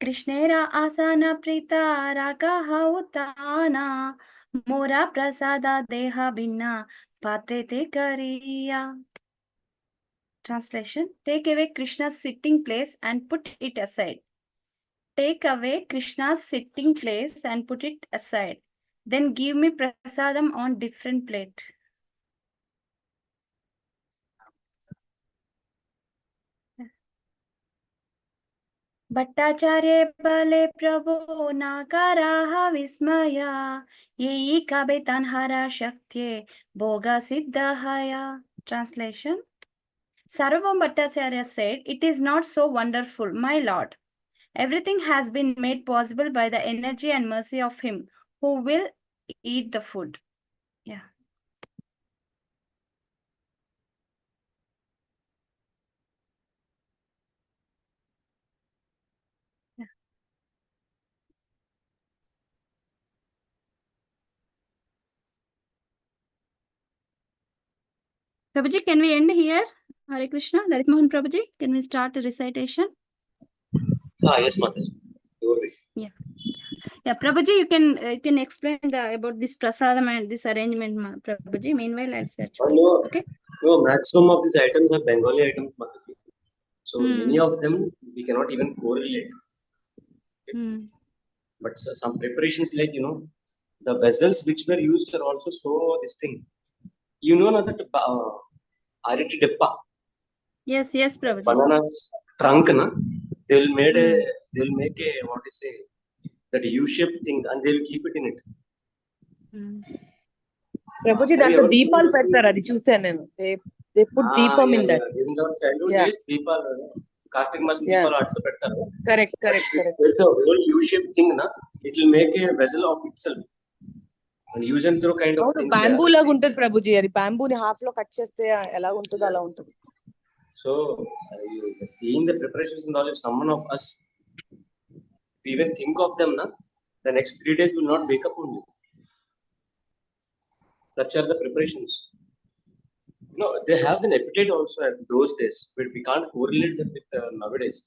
Krishnera asana prita ragaha utana mora prasada deha binna patrete kariya. Translation: take away Krishna's sitting place and put it aside. Take away Krishna's sitting place and put it aside. Then give me prasadam on different plate. Bhattacharya बले प्रभो नाकाराः विस्मया ये काबे तन्हारा शक्त्ये भोगा सिद्धहया. Translation: Sarvabhauma Bhattacharya said, "It is not so wonderful, my lord. Everything has been made possible by the energy and mercy of him who will eat the food." Yeah. Prabhuji, can we end here? Hare Krishna, Lalit Mohan Prabhuji, can we start the recitation? Yes, Mataji. Your wish. Yeah. Yeah, Prabhuji, you can explain about this prasadam and this arrangement, Prabhuji. Meanwhile, I'll search for it. No, Okay. no, maximum of these items are Bengali items, Mataji. So many of them we cannot even correlate. But some preparations like, the vessels which were used are also so this thing. You know that Ariti Dippa, Yes, Prabhuji. banana trunk, na, they'll make a what is say that U-shaped thing and they'll keep it in it. Prabhuji, దాంట్లో దీపాలు పెడతారు, అది చూసాను నేను. They put deepam in that. During our childhood days, దీపాలు, Kartik Masam దీపాలు ఆటతో పెడతారు. Correct. With the whole U-shaped thing, na, it will make a vessel of itself. And use and throw kind of thing. Bamboo లాగా ఉంటుంది ప్రభుజీ, అది బ్యాంబూని half లో cut చేస్తే ఎలా ఉంటుందో అలా ఉంటుంది. So seeing the preparations and all, if someone of us even think of them, na, the next 3 days will not wake up only. Such are the preparations. No, they have an appetite also at those days, but we can't correlate them with nowadays.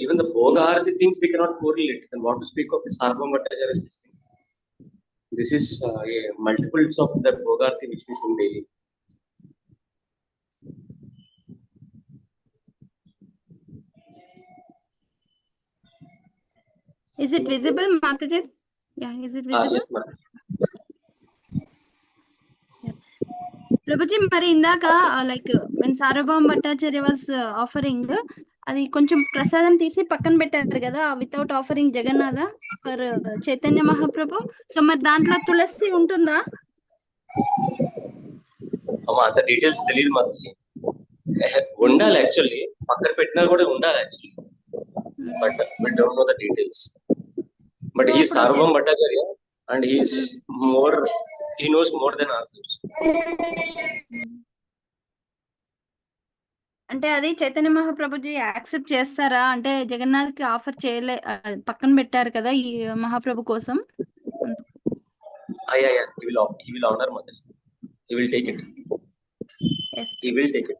Even the Bhogarati things we cannot correlate. And what to speak of the Sarvabhauma Bhattacharya's this thing. This is multiples of the Bhogarati which we sing daily. Is it visible, Mataji? Yeah, is it visible? Yes, ma'am. Prabhuji, మరి ఇందాక like when Sarvabhauma Bhattacharya was offering, అది కొంచెం ప్రసాదం తీసి పక్కన పెట్టారు కదా without offering Jagannatha for Chaitanya Mahaprabhu. So మరి దాంట్లో తులసి ఉంటుందా? అమ్మా అంత డీటెయిల్స్ తెలియదు మాత్రం. ఉండాలి యాక్చువల్లీ, పక్కన పెట్టినా కూడా ఉండాలి actually, but we don't know the details. But he is Sarvabhauma Bhattacharya and he knows more than ourselves. అంటే అది చైతన్య మహాప్రభుజీ యాక్సెప్ట్ చేస్తారా? అంటే జగన్నాథ్ కి ఆఫర్ చేయలే, పక్కన పెట్టారు కదా ఈ మహాప్రభు కోసం. Yeah. He will honor Mataji. He will take it. Yes. He will take it.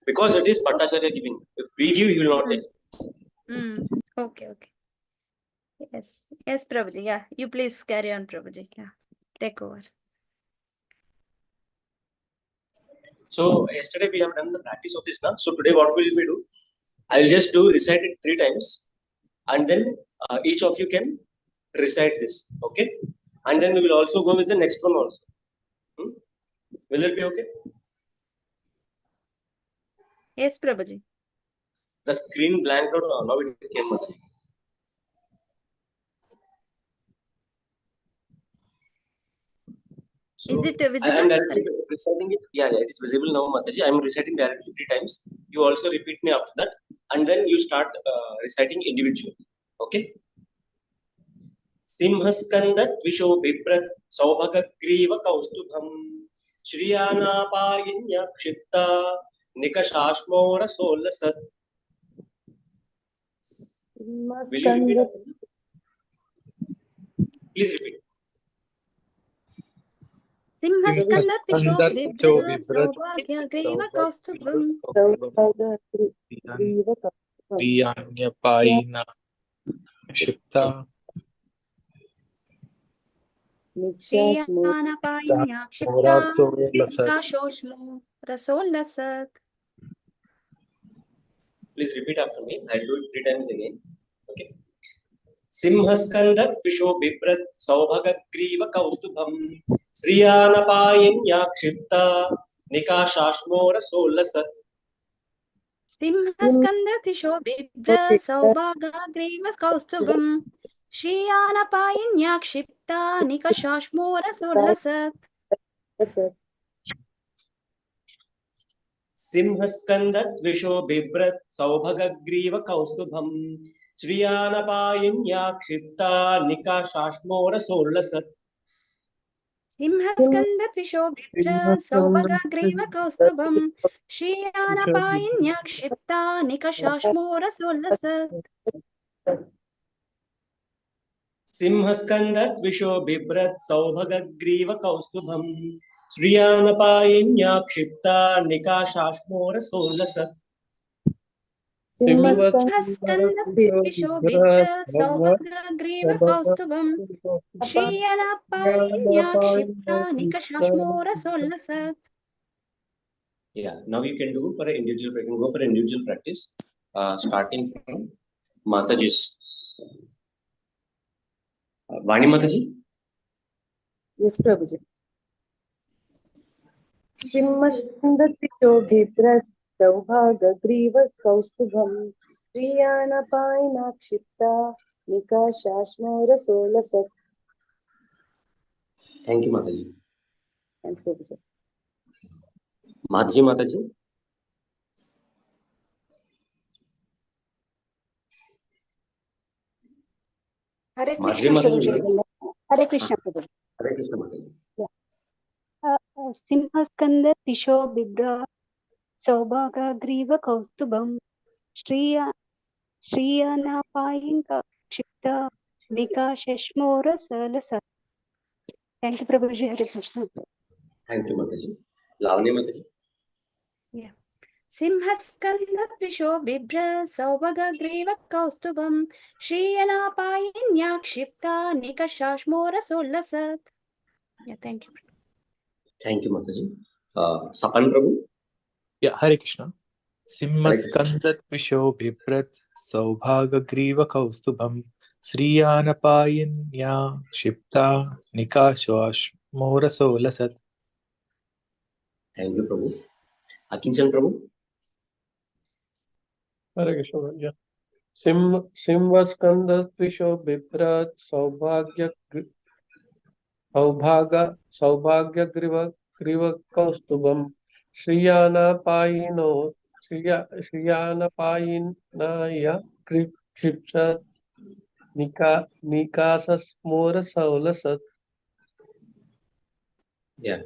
Because it is Bhattacharya giving. If we give, he will not take it. Okay. Yes, Prabhuji. Yeah, you please carry on, Prabhuji. Yeah, take over. So yesterday we have done the practice of this now. So today what will we do? I will just recite it 3 times, and then each of you can recite this. Okay, and then we will also go with the next one also. Will it be okay? Yes, Prabhuji. The screen blanked out. Now it came. So is it visible? I am directly reciting it. Yeah, it is visible now, Mataji. I am reciting directly 3 times. You also repeat me after that, and then you start reciting individually. Okay. Simhaskandat Visho Biprat Saubhagagriva Kaustubham Shriyanapainya Kshipta Nikashashmora Solasat. Will you repeat? Please repeat. Simhaskandat Simhaskandat Vishobhibra Vishobhibrat Saubhagya Griva Kaustubham Priyanyapayina Shipta Priyanapayanya Kshipta Morasolasat. Kashoshmo Rasolasat. Please repeat after me. I'll do it 3 times again. Okay. Simhaskandat Vishobhibrat Saubhagagriva Kaustubham Sriyanapayanya Kshipta Nikashashmora Solasat. Simhaskandat Vishobhibra Saubhagya Griva Kaustubham Shriyanapayanya Kshipta Nikashashmo Rasolasat. Simhaskandat Vishobhibrat Saubhagagriva Kaustubham Sriyanapayanya Kshipta Nikashashmora Solasat. Simhaskandat Vishobhibra Saubhagya Griva Kaustubham Shriyanapayanya Kshipta Nikashashmo Rasolasat. Simhaskandat Vishobhibrat Saubhagagriva Kaustubham Sriyanapayanya Kshipta Nikashashmora Solasat. Simhaskandat Vishobhibra Saubhagya Griva Kaustubham Shriyanapayanya Kshipta Nikashashmo Rasolasat. Yeah, now you can do for an individual. You can go for an individual practice, starting from Mataji's. Vani Mataji. Yes, Prabhuji. Simhaskandat Vishobhibrat Saubhagagriva Kaustubham Priyanapayina Kshipta Nikashashmora Solasat. Thank you, Mataji. Thanks, Prabhuji. Madhya Mataji. Hare Madhya Krishna Mataji. Prabhuji. Hare Krishna Prabhuji. Hare Krishna Mataji. Simhaskandat Vishobhibra Saubhagagriva Kaustubham Shriyanapayina Kshipta Nikashashmora Solasat. Thank you, Prabhuji. Hare Krishna. Thank you, Mataji. Lavanya Mataji. Yeah. Simhaskandat Vishobhibra Saubhagya Griva Kaustubham Shriyanapayanya Kshipta Nikashashmo Rasolasat. Yeah, thank you. Thank you, Mataji. Sapan Prabhu. Yeah, Hare Krishna. Hare Krishna. Simhaskandat Vishobhibrat Saubhagagriva Kaustubham Sriyanapayanya Shipta Nikashashmorasolasat. Thank you, Prabhu. Akinchan Prabhu. Hare Krishna. Yeah. Simhaskandat Vishobhibrat Saubhagagriva Kaustubham Shriyanapayinaya Kshipta Nikashashmora Solasat. Yeah.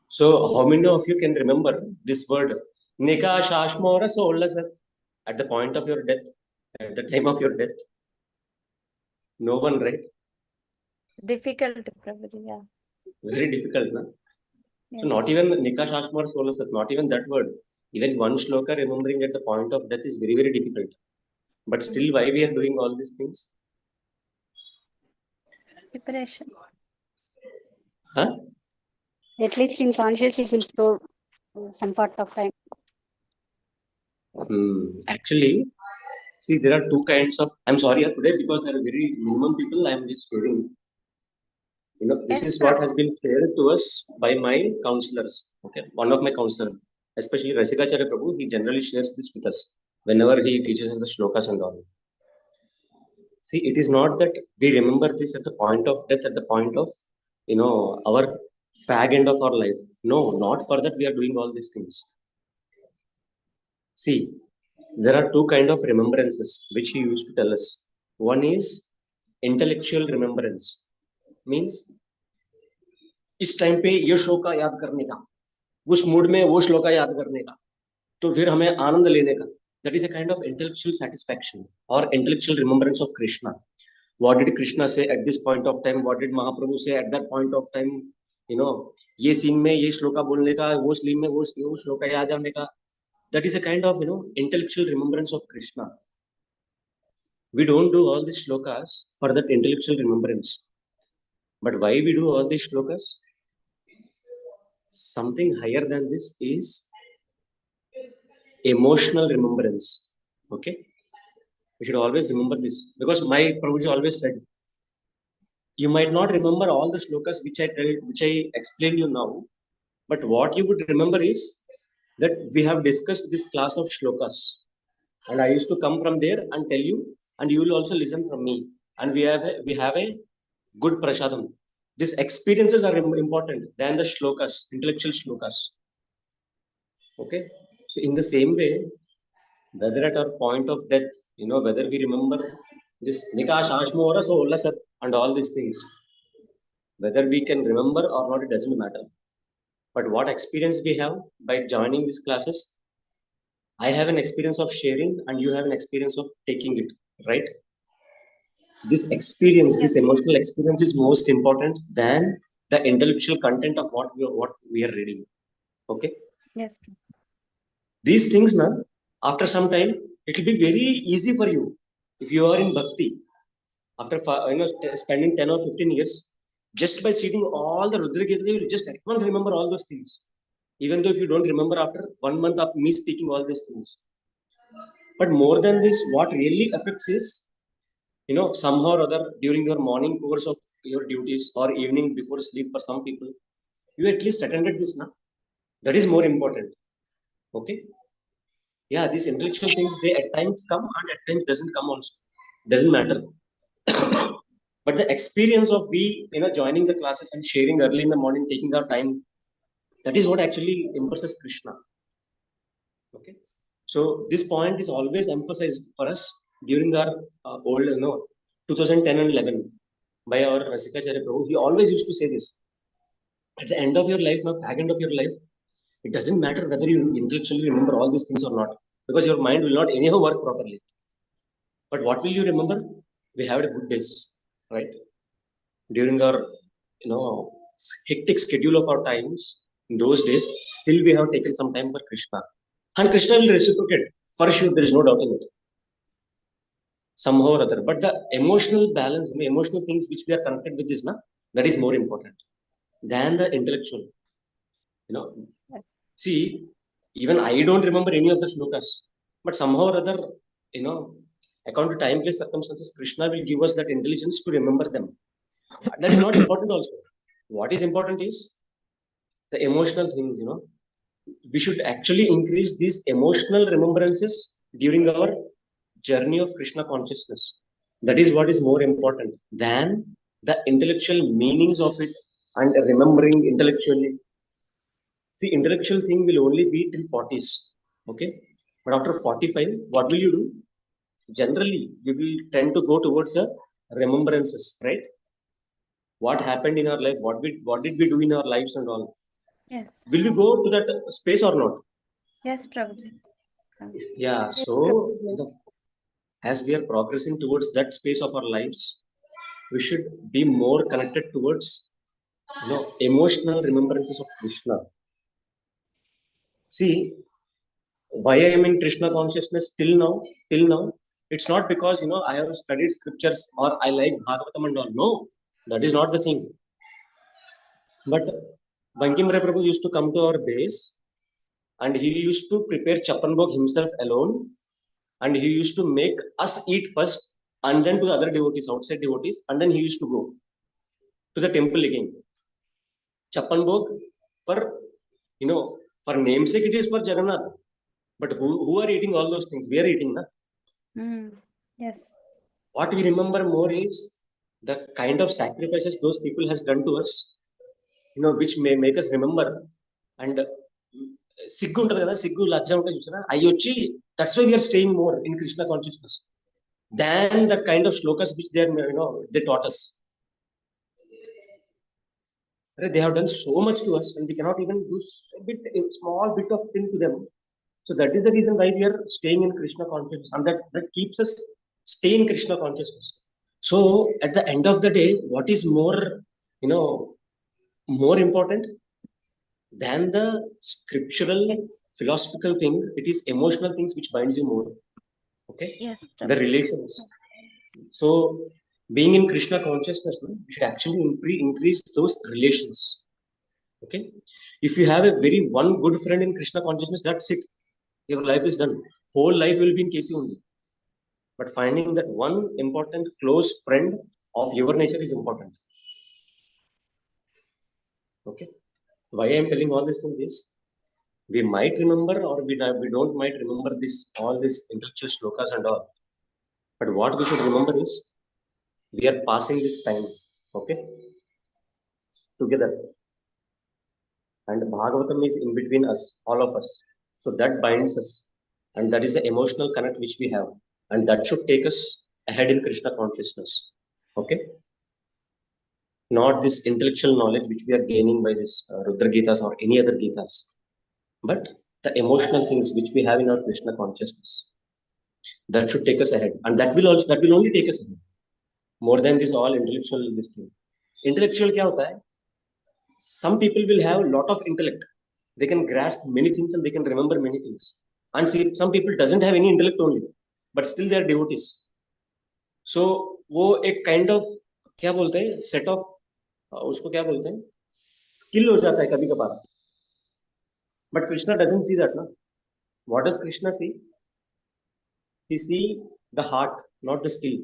So, how many of you can remember this word Nikashashmora Solasat at the point of your death, at the time of your death? No one, right? Difficult, Prabhuji. Yeah. Very difficult, na? Yes. So, not even Nikashashmora Solasat, not even that word. Even one shloka remembering at the point of death is very, very difficult. But still, why we are doing all these things? Preparation. Huh? At least in conscious you will store some part of time. Actually, see, there are two kinds of. I'm sorry today because there are very minimum people. I'm just sharing. This Yes, is what Prabhu. has been shared to us by my counselors. Okay, one of my counselors, especially Rasikacharya Prabhu, he generally shares this with us whenever he teaches us the shlokas and all. See, it is not that we remember this at the point of death, at the point of our fag end of our life. No, not for that we are doing all these things. See, there are two kind of remembrances which he used to tell us. One is intellectual remembrance, means इस time पे ये श्लोका याद करने का, उस mood में वो श्लोका याद करने का, तो फिर हमें आनंद लेने का. That is a kind of intellectual satisfaction or intellectual remembrance of Krishna. What did Krishna say at this point of time? What did Mahaprabhu say at that point of time? ये सीन में ये श्लोका बोलने का, वो scene में वो श्लोका याद आने का, that is a kind of intellectual remembrance of Krishna. We don't do all these shlokas for that intellectual remembrance, but why we do all these shlokas? Something higher than this is emotional remembrance. Okay, we should always remember this, because my Prabhuji always said, you might not remember all the shlokas which I explained you now, but what you would remember is that we have discussed this class of shlokas, and I used to come from there and tell you, and you will also listen from me, and we have a good prasadam. These experiences are important than the shlokas, intellectual shlokas. Okay, so in the same way, whether at our point of death, whether we remember this nikash ashmora so sat and all these things, whether we can remember or not, it doesn't matter. But what experience we have by joining these classes, I have an experience of sharing and you have an experience of taking it, right? This experience, this emotional experience is most important than the intellectual content of what we are reading. Okay, Yes. these things now, after some time, it will be very easy for you. If you are in bhakti, after spending 10 or 15 years, just by reading all the RudraGita, you will just at once remember all those things, even though if you don't remember after 1 month of me speaking all these things. But more than this, what really affects is, somehow or other, during your morning course of your duties or evening before sleep, for some people, you at least attended this now. That is more important. Okay, yeah, these intellectual things, they at times come and at times doesn't come also, doesn't matter. But the experience of we joining the classes and sharing early in the morning, taking our time, that is what actually impresses Krishna. Okay, so this point is always emphasized for us during our old 2010 and 11 by our Rasikacharya Prabhu. He always used to say this: at the end of your life, now fag end of your life, it doesn't matter whether you intellectually remember all these things or not, because your mind will not anyhow work properly. But what will you remember? We had a good days, right? During our hectic schedule of our times, in those days, still we have taken some time for Krishna, and Krishna will reciprocate for sure. There is no doubt in it, somehow or other. But the emotional balance, emotional things which we are connected with this, that is more important than the intellectual. See, even I don't remember any of the shlokas, but somehow or other, according to time, place, circumstances, Krishna will give us that intelligence to remember them. That is not important also. What is important is the emotional things. We should actually increase these emotional remembrances during our journey of Krishna consciousness. That is what is more important than the intellectual meanings of it and remembering intellectually. The intellectual thing will only be till 40s. Okay, but after 45, what will you do? Generally, we will tend to go towards the remembrances, right? What happened in our life, what did we do in our lives and all. Yes. Will we go to that space or not? Yes, Prabhuji. Yeah, Yes, so as we are progressing towards that space of our lives, we should be more connected towards emotional remembrances of Krishna. See, why I am in Krishna consciousness till now, it's not because I have studied scriptures or I like Bhagavatam and all. No, that is not the thing. But Bankim Rai Prabhu used to come to our base and he used to prepare Chapan Bhog himself alone, and he used to make us eat first and then to the other devotees, outside devotees, and then he used to go to the temple again. Chapan Bhog, for for namesake it is for Jagannath, but who are eating all those things? We are eating, na? Yes. What we remember more is the kind of sacrifices those people has done to us, which may make us remember. And siggu untadi kada, siggu lajja untadi chusara, ayochi, that's why we are staying more in Krishna consciousness than the kind of shlokas which they are, they taught us. They have done so much to us and we cannot even do a small bit of thing to them. So that is the reason why we are staying in Krishna consciousness, and that keeps us stay in Krishna consciousness. So at the end of the day, what is more, more important than the scriptural philosophical thing. It is emotional things which binds you more. Okay. Yes, The Prabhuji. relations. So being in Krishna consciousness, no, you should actually increase those relations. Okay. If you have a very one good friend in Krishna consciousness, that's it. Your life is done. Whole life will be in KC only. But finding that one important close friend of your nature is important. Okay. Why I am telling all these things is, we might remember or we don't might remember this all these intellectual shlokas and all. But what we should remember is, we are passing this time, okay, together. And Bhagavatam is in between us, all of us. So that binds us. And that is the emotional connect which we have. And that should take us ahead in Krishna consciousness. Okay? Not this intellectual knowledge which we are gaining by this RudraGitas or any other Gitas, but the emotional things which we have in our Krishna consciousness. That should take us ahead. And that will only take us ahead. More than this all intellectual this thing. Intellectual kya hota hai? Some people will have a lot of intellect. They can grasp many things and they can remember many things. And see, some people doesn't have any intellect only, but still they are devotees. So वो एक kind of क्या बोलते हैं set of उसको क्या बोलते हैं skill हो जाता है कभी कभार. But Krishna doesn't see that, na. What does Krishna see? He see the heart, not the skill.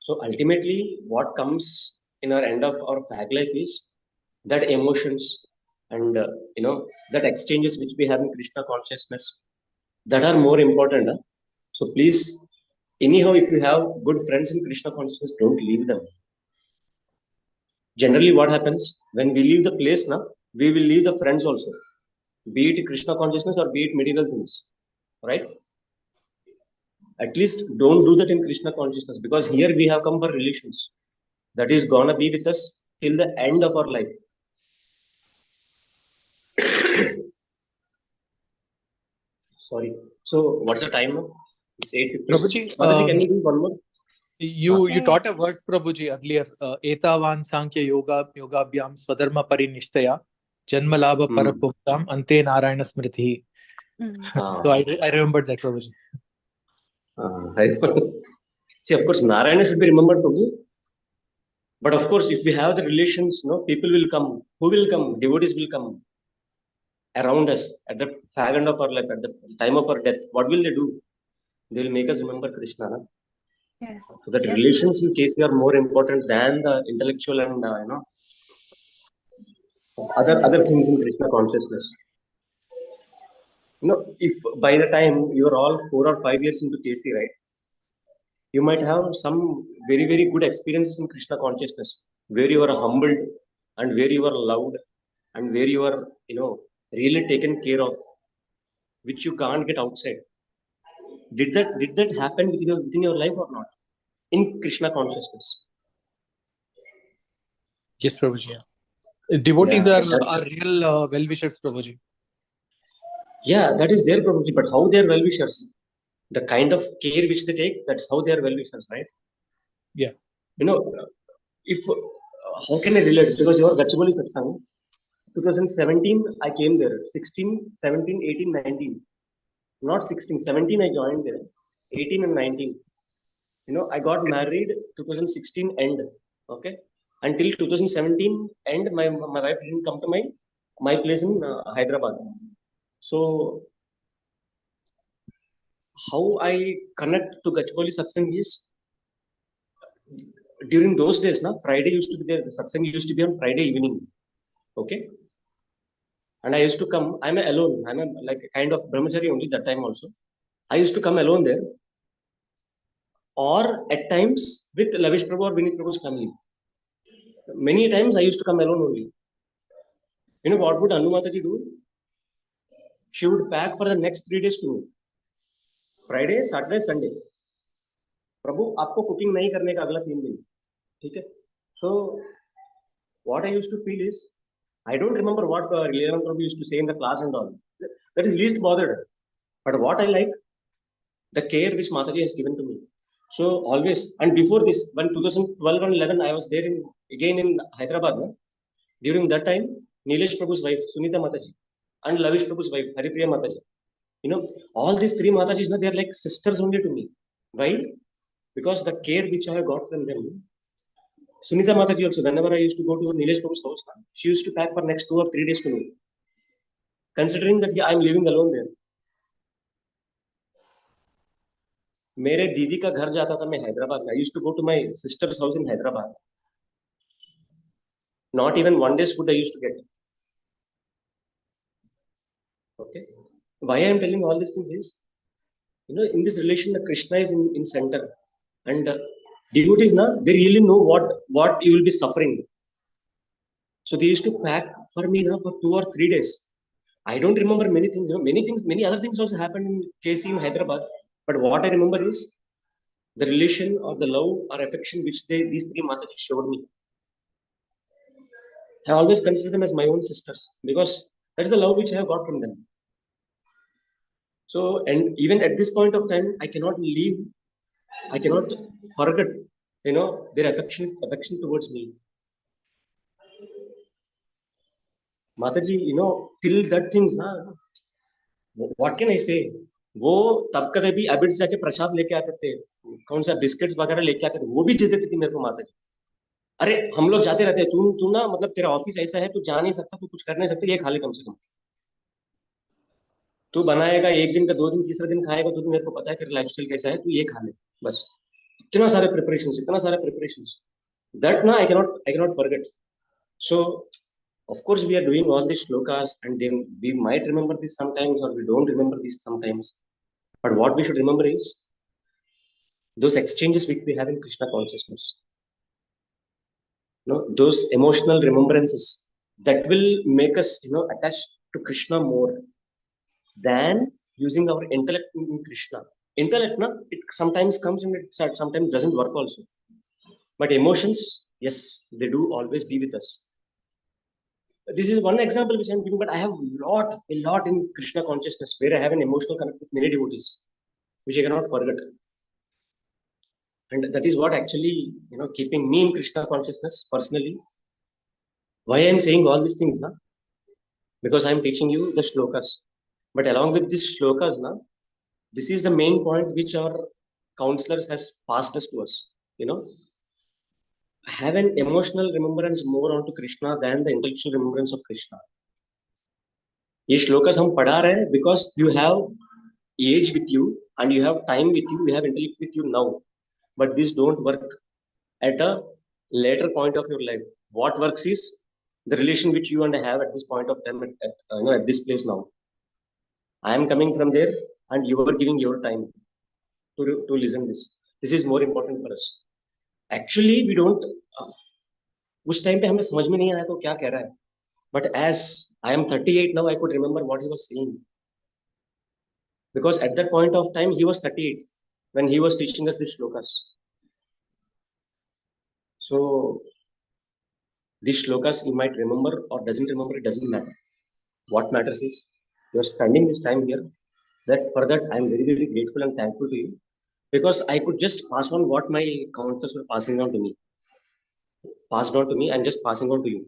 So ultimately, what comes in our end of our fag life is that emotions and that exchanges which we have in Krishna consciousness, that are more important. Huh? So please, anyhow, if you have good friends in Krishna consciousness, don't leave them. Generally, what happens when we leave the place, now we will leave the friends also, be it Krishna consciousness or be it material things, right? At least don't do that in Krishna consciousness, because here we have come for relations. That is gonna be with us till the end of our life. Sorry. So what's the time now? It's 8:50. Prabhuji, Mataji, can you do one more? you taught a verse, Prabhuji, earlier. Etavan Sankhya Yogabhyam Swadharma Parinistaya Janma Labha Parapuktam Ante Narayana Smriti. So I remembered that, Prabhuji. See, of course, Narayana should be remembered too. But of course, if we have the relations, people will come. Who will come? Devotees will come around us at the fag end of our life, at the time of our death. What will they do? They will make us remember Krishna. Na? Yes. So that Yes. relations in KC are more important than the intellectual and other things in Krishna consciousness. If by the time you are all 4 or 5 years into KC, right, you might have some very, very good experiences in Krishna consciousness, where you are humbled and where you are loved and where you are, really taken care of, which you can't get outside. Did that happen within your life or not? In Krishna consciousness. Yes, Prabhuji. Yeah. Devotees Yeah, are real well-wishers, Prabhuji. Yeah, that is their Prabhuji, but how they are well-wishers? The kind of care which they take, that's how they are well-wishers, right? Yeah. If how can I relate? Because your Gachibowli Satsang, 2017, I came there. 16, 17, 18, 19. Not 16, 17 I joined there. 18 and 19. I got married 2016 end. Okay. Until 2017 end, my wife didn't come to my place in Hyderabad. So how I connect to Gachibowli Satsang is, during those days, Friday used to be there. The Satsang used to be on Friday evening. Okay. And I used to come, I'm alone. I'm like a kind of brahmachari only that time also. I used to come alone there. Or at times with Lavish Prabhu or Vinit Prabhu's family. Many times I used to come alone only. What would Anu Mataji do? She would pack for the next 3 days to me. Friday, Saturday, Sunday. Prabhu, आपको cooking नहीं करने का अगला 3 दिन. ठीक है? So what I used to feel is, I don't remember what Leela Prabhu used to say in the class and all. That is least bothered. But what I like, the care which Mataji has given to me. So always, and before this, when 2012 and 11, I was there again in Hyderabad. No? During that time, Nilesh Prabhu's wife, Sunita Mataji, and Lavish Prabhu's wife, Haripriya Mataji. You know, all these three Matajis, no, they are like sisters only to me. Why? Because the care which I have got from them. Sunita Mataji also, whenever I used to go to Nilesh Prabhu's house, she used to pack for next 2 or 3 days to me. Considering that I am living alone there. मेरे दीदी का घर जाता था मैं हैदराबाद में. I used to go to my sister's house in Hyderabad. Not even 1 day's food I used to get. Okay. Why I am telling all these things is, you know, in this relation, the Krishna is in center, and devotees, na, they really know what you will be suffering. So they used to pack for me now for 2 or 3 days. I don't remember many things. You know, many other things also happened in KC in Hyderabad. But what I remember is the relation or the love or affection which these three Matajis showed me. I always consider them as my own sisters because that's the love which I have got from them. So, and even at this point of time, I cannot forget, you know, their affection towards me. Mataji, you know, till that things, na, what can I say? वो तब कभी भी a bit जाके प्रसाद लेके आते थे, कौन सा बिस्किट्स वगैरह लेके आते थे, वो भी दे देती थी मेरे को माता जी. अरे हम लोग जाते रहते हैं, तू ना मतलब तेरा ऑफिस ऐसा है, तू जा नहीं सकता, तू कुछ कर नहीं सकता, ये खा ले कम से कम. तू बनाएगा 1 दिन का 2 दिन, तीसरा दिन खाएगा तो मेरे को पता है तेरा लाइफस्टाइल कैसा है, तू ये खा ले बस. इतना सारे प्रिपरेशंस that ना I cannot forget. So of course we are doing all these shlokas and then we might remember this sometimes or we don't remember this sometimes, but what we should remember is those exchanges which we have in Krishna consciousness, you know, those emotional remembrances that will make us, you know, attached to Krishna more than using our intellect in Krishna. Intellect, na, it sometimes comes and it sometimes doesn't work also. But emotions, yes, they do always be with us. This is one example which I'm giving, but I have a lot in Krishna consciousness where I have an emotional connect with many devotees, which I cannot forget. And that is what actually, you know, keeping me in Krishna consciousness personally. Why I'm saying all these things, na? Because I'm teaching you the shlokas. But along with these shlokas, na, this is the main point which our counselors has passed us to us. You know, have an emotional remembrance more onto Krishna than the intellectual remembrance of Krishna. ये श्लोकास हम पढ़ा रहे हैं because you have age with you and you have time with you, you have intellect with you now, but this don't work at a later point of your life. What works is the relation which you and I have at this point of time at this place now. I am coming from there and you are giving your time to listen this. This is more important for us. Actually we don't उस time पे हमें समझ में नहीं आया तो क्या कह रहा है. But as I am 38 now, I could remember what he was saying. Because at that point of time, he was 38 when he was teaching us these shlokas. So, these shlokas you might remember or doesn't remember, it doesn't matter. What matters is you are spending this time here. For that, I am very, very grateful and thankful to you. Because I could just pass on what my counselors were passing on to me. I'm just passing on to you.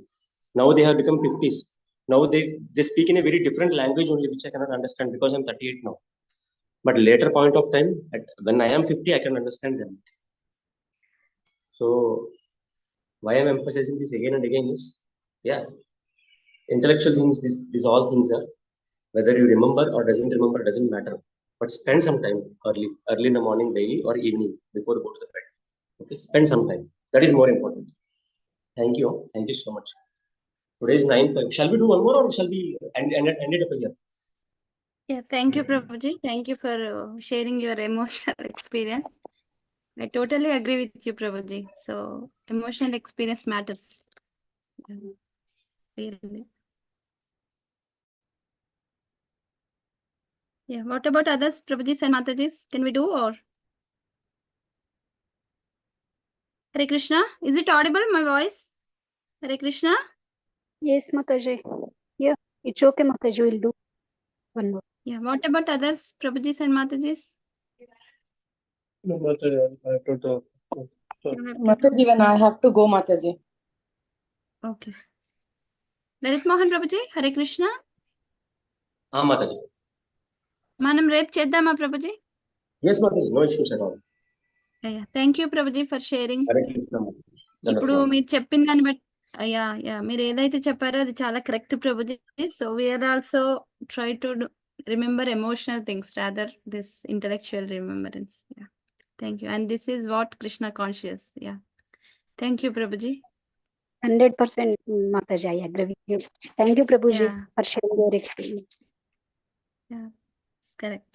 Now they have become 50s. Now they speak in a very different language only, which I cannot understand because I'm 38 now. But later point of time, when I am 50, I can understand them. So why I'm emphasizing this again and again is, yeah, intellectual things, these all things are, whether you remember or doesn't remember, doesn't matter. But spend some time early in the morning, daily or evening before you go to the bed. Okay, spend some time. That is more important. Thank you so much. Today is 9:05. Shall we do one more or shall we end it up here? Yeah, thank you, Prabhuji. Thank you for sharing your emotional experience. I totally agree with you, Prabhuji. So, emotional experience matters. Really. Yeah, what about others, Prabhujis and Matajis? Can we do or? Hare Krishna, is it audible, my voice? Hare Krishna? Yes, Mataji. Yeah, it's okay, Mataji. We'll do. One more. Yeah, what about others, Prabhujis and Matajis? No, Mataji, I don't know. Sorry. You have to do. Mataji, when I have to go, Mataji. Okay. Lalit Mohan Prabhuji, Hare Krishna. Mataji. మనం రేపు చేద్దామా Prabhuji? Yes, Mataji, no issues at all. Thank you Prabhuji for sharing. Hare Krishna, Mataji. ఇప్పుడు మీరు చెప్పిన దాన్ని బట్టి మీరు ఏదైతే చెప్పారో అది చాలా correct Prabhuji. So we are also try to remember emotional things rather this intellectual remembrance. Thank you. And this is what Krishna conscious. Thank you Prabhuji. 100% Mataji, I agree with you. Thank you, Prabhuji, for sharing your experience. It's correct.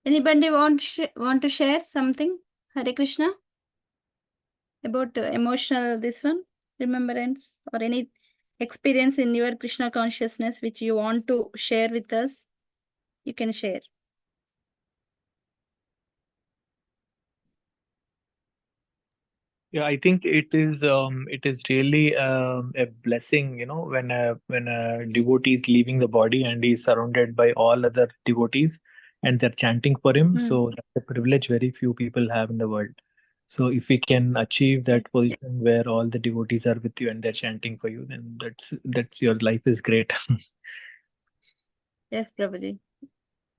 Anybody want to share something? Hare Krishna, about emotional this one remembrance or any experience in your Krishna consciousness which you want to share with us, you can share. Yeah, I think it is really a blessing, when a devotee is leaving the body and he is surrounded by all other devotees and they're chanting for him. So that's a privilege very few people have in the world. So if we can achieve that position where all the devotees are with you and they're chanting for you, then that's your life is great. Yes, Prabhuji.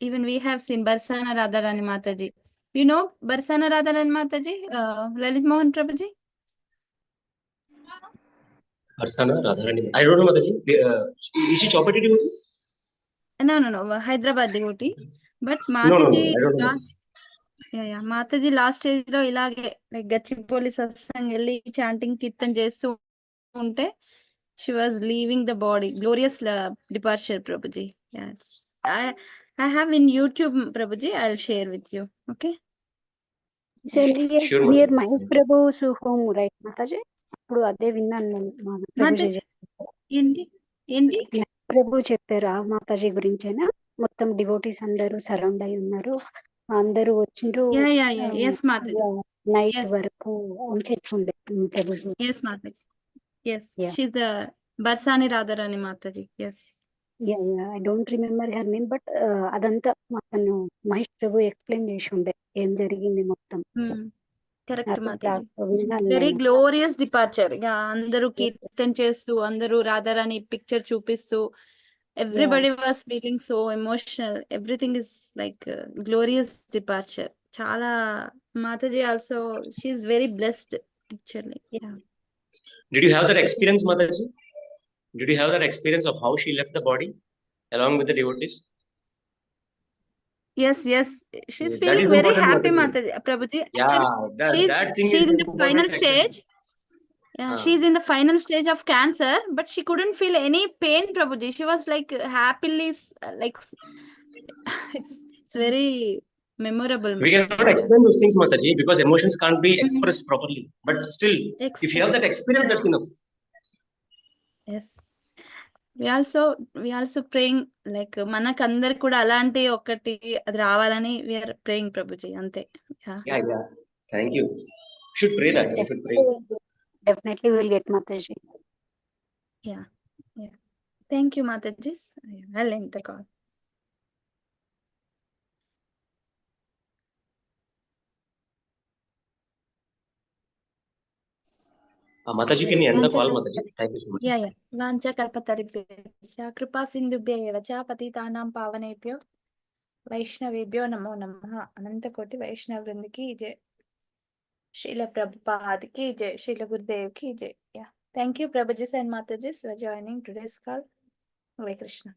Even we have seen Barsana Radharani Mataji. You know Barsana Radharani Mataji, Lalit Mohan Prabhuji? Barsana Radharani. I don't know, Mataji. Is she Chopati devotee? No. Hyderabad devotee. But No, Mataji I don't know. last Mataji last stage లో ఇలాగే like Gachibowli satsang వెళ్ళి chanting kirtan చేస్తూ ఉంటే she was leaving the body. Glorious departure, Prabhuji. Yes, I have in YouTube, Prabhuji. I'll share with you. Okay. So Sure, near Mataji. Mahesh Prabhu's home, right, Mataji? ఇప్పుడు అదే విన్నాను ప్రభుజీ. ఏంటి ప్రభు చెప్పారు ఆ మాతాజీ గురించేనా? మొత్తం డివోటీస్ అందరూ సరౌండ్ అయి ఉన్నారు, అందరూ వచ్చిండ్రు yes మాతాజీ, నైట్ వరకు అని చెప్తుండే Prabhuji. yes Mataji, yes, she's the Barsani Radharani Mataji. Yes, I don't remember her name, but అదంతా అతను మహేష్ ప్రభు ఎక్స్ప్లెయిన్ చేసి ఉండే ఏం జరిగింది మొత్తం. Correct Mataji. Very glorious departure. అందరూ కీర్తన్ చేస్తూ అందరూ రాధారాణి పిక్చర్ చూపిస్తూ everybody was feeling so emotional. Everything is like glorious departure. చాలా Mataji also she is very blessed actually. Did you have that experience, Mataji? Did you have that experience of how she left the body along with the devotees? Yes, she's That feeling is very important, happy, Mataji. Prabhuji. Yeah, Actually, that thing she's is in the important final actually. stage. She's in the final stage of cancer, but she couldn't feel any pain, Prabhuji. She was like happily, like it's very memorable. We cannot explain those things, Mataji, because emotions can't be expressed properly. But still, if you have that experience, that's enough. Yes. We also praying like మనకందరికి కూడా అలాంటి ఒకటి అది రావాలని we are praying, Prabhuji. అంతే. Yeah. Thank you. You should pray that. You should pray. Definitely will get Mataji. Yeah. Thank you, Mataji. I'll end the call. Mataji, can you end the call, Mataji? Thank you so much. Yeah. Vancha kalpataribhyo kripa sindhubhyo eva cha patitanam pavanebhyo Vaishnavebhyo namo namaha. Ananta koti Vaishnav Vrind ki jai. Srila Prabhupada ki jai. Srila Gurudev ki jai. Thank you, Prabhuji and Mataji, for joining today's call. Hare Krishna.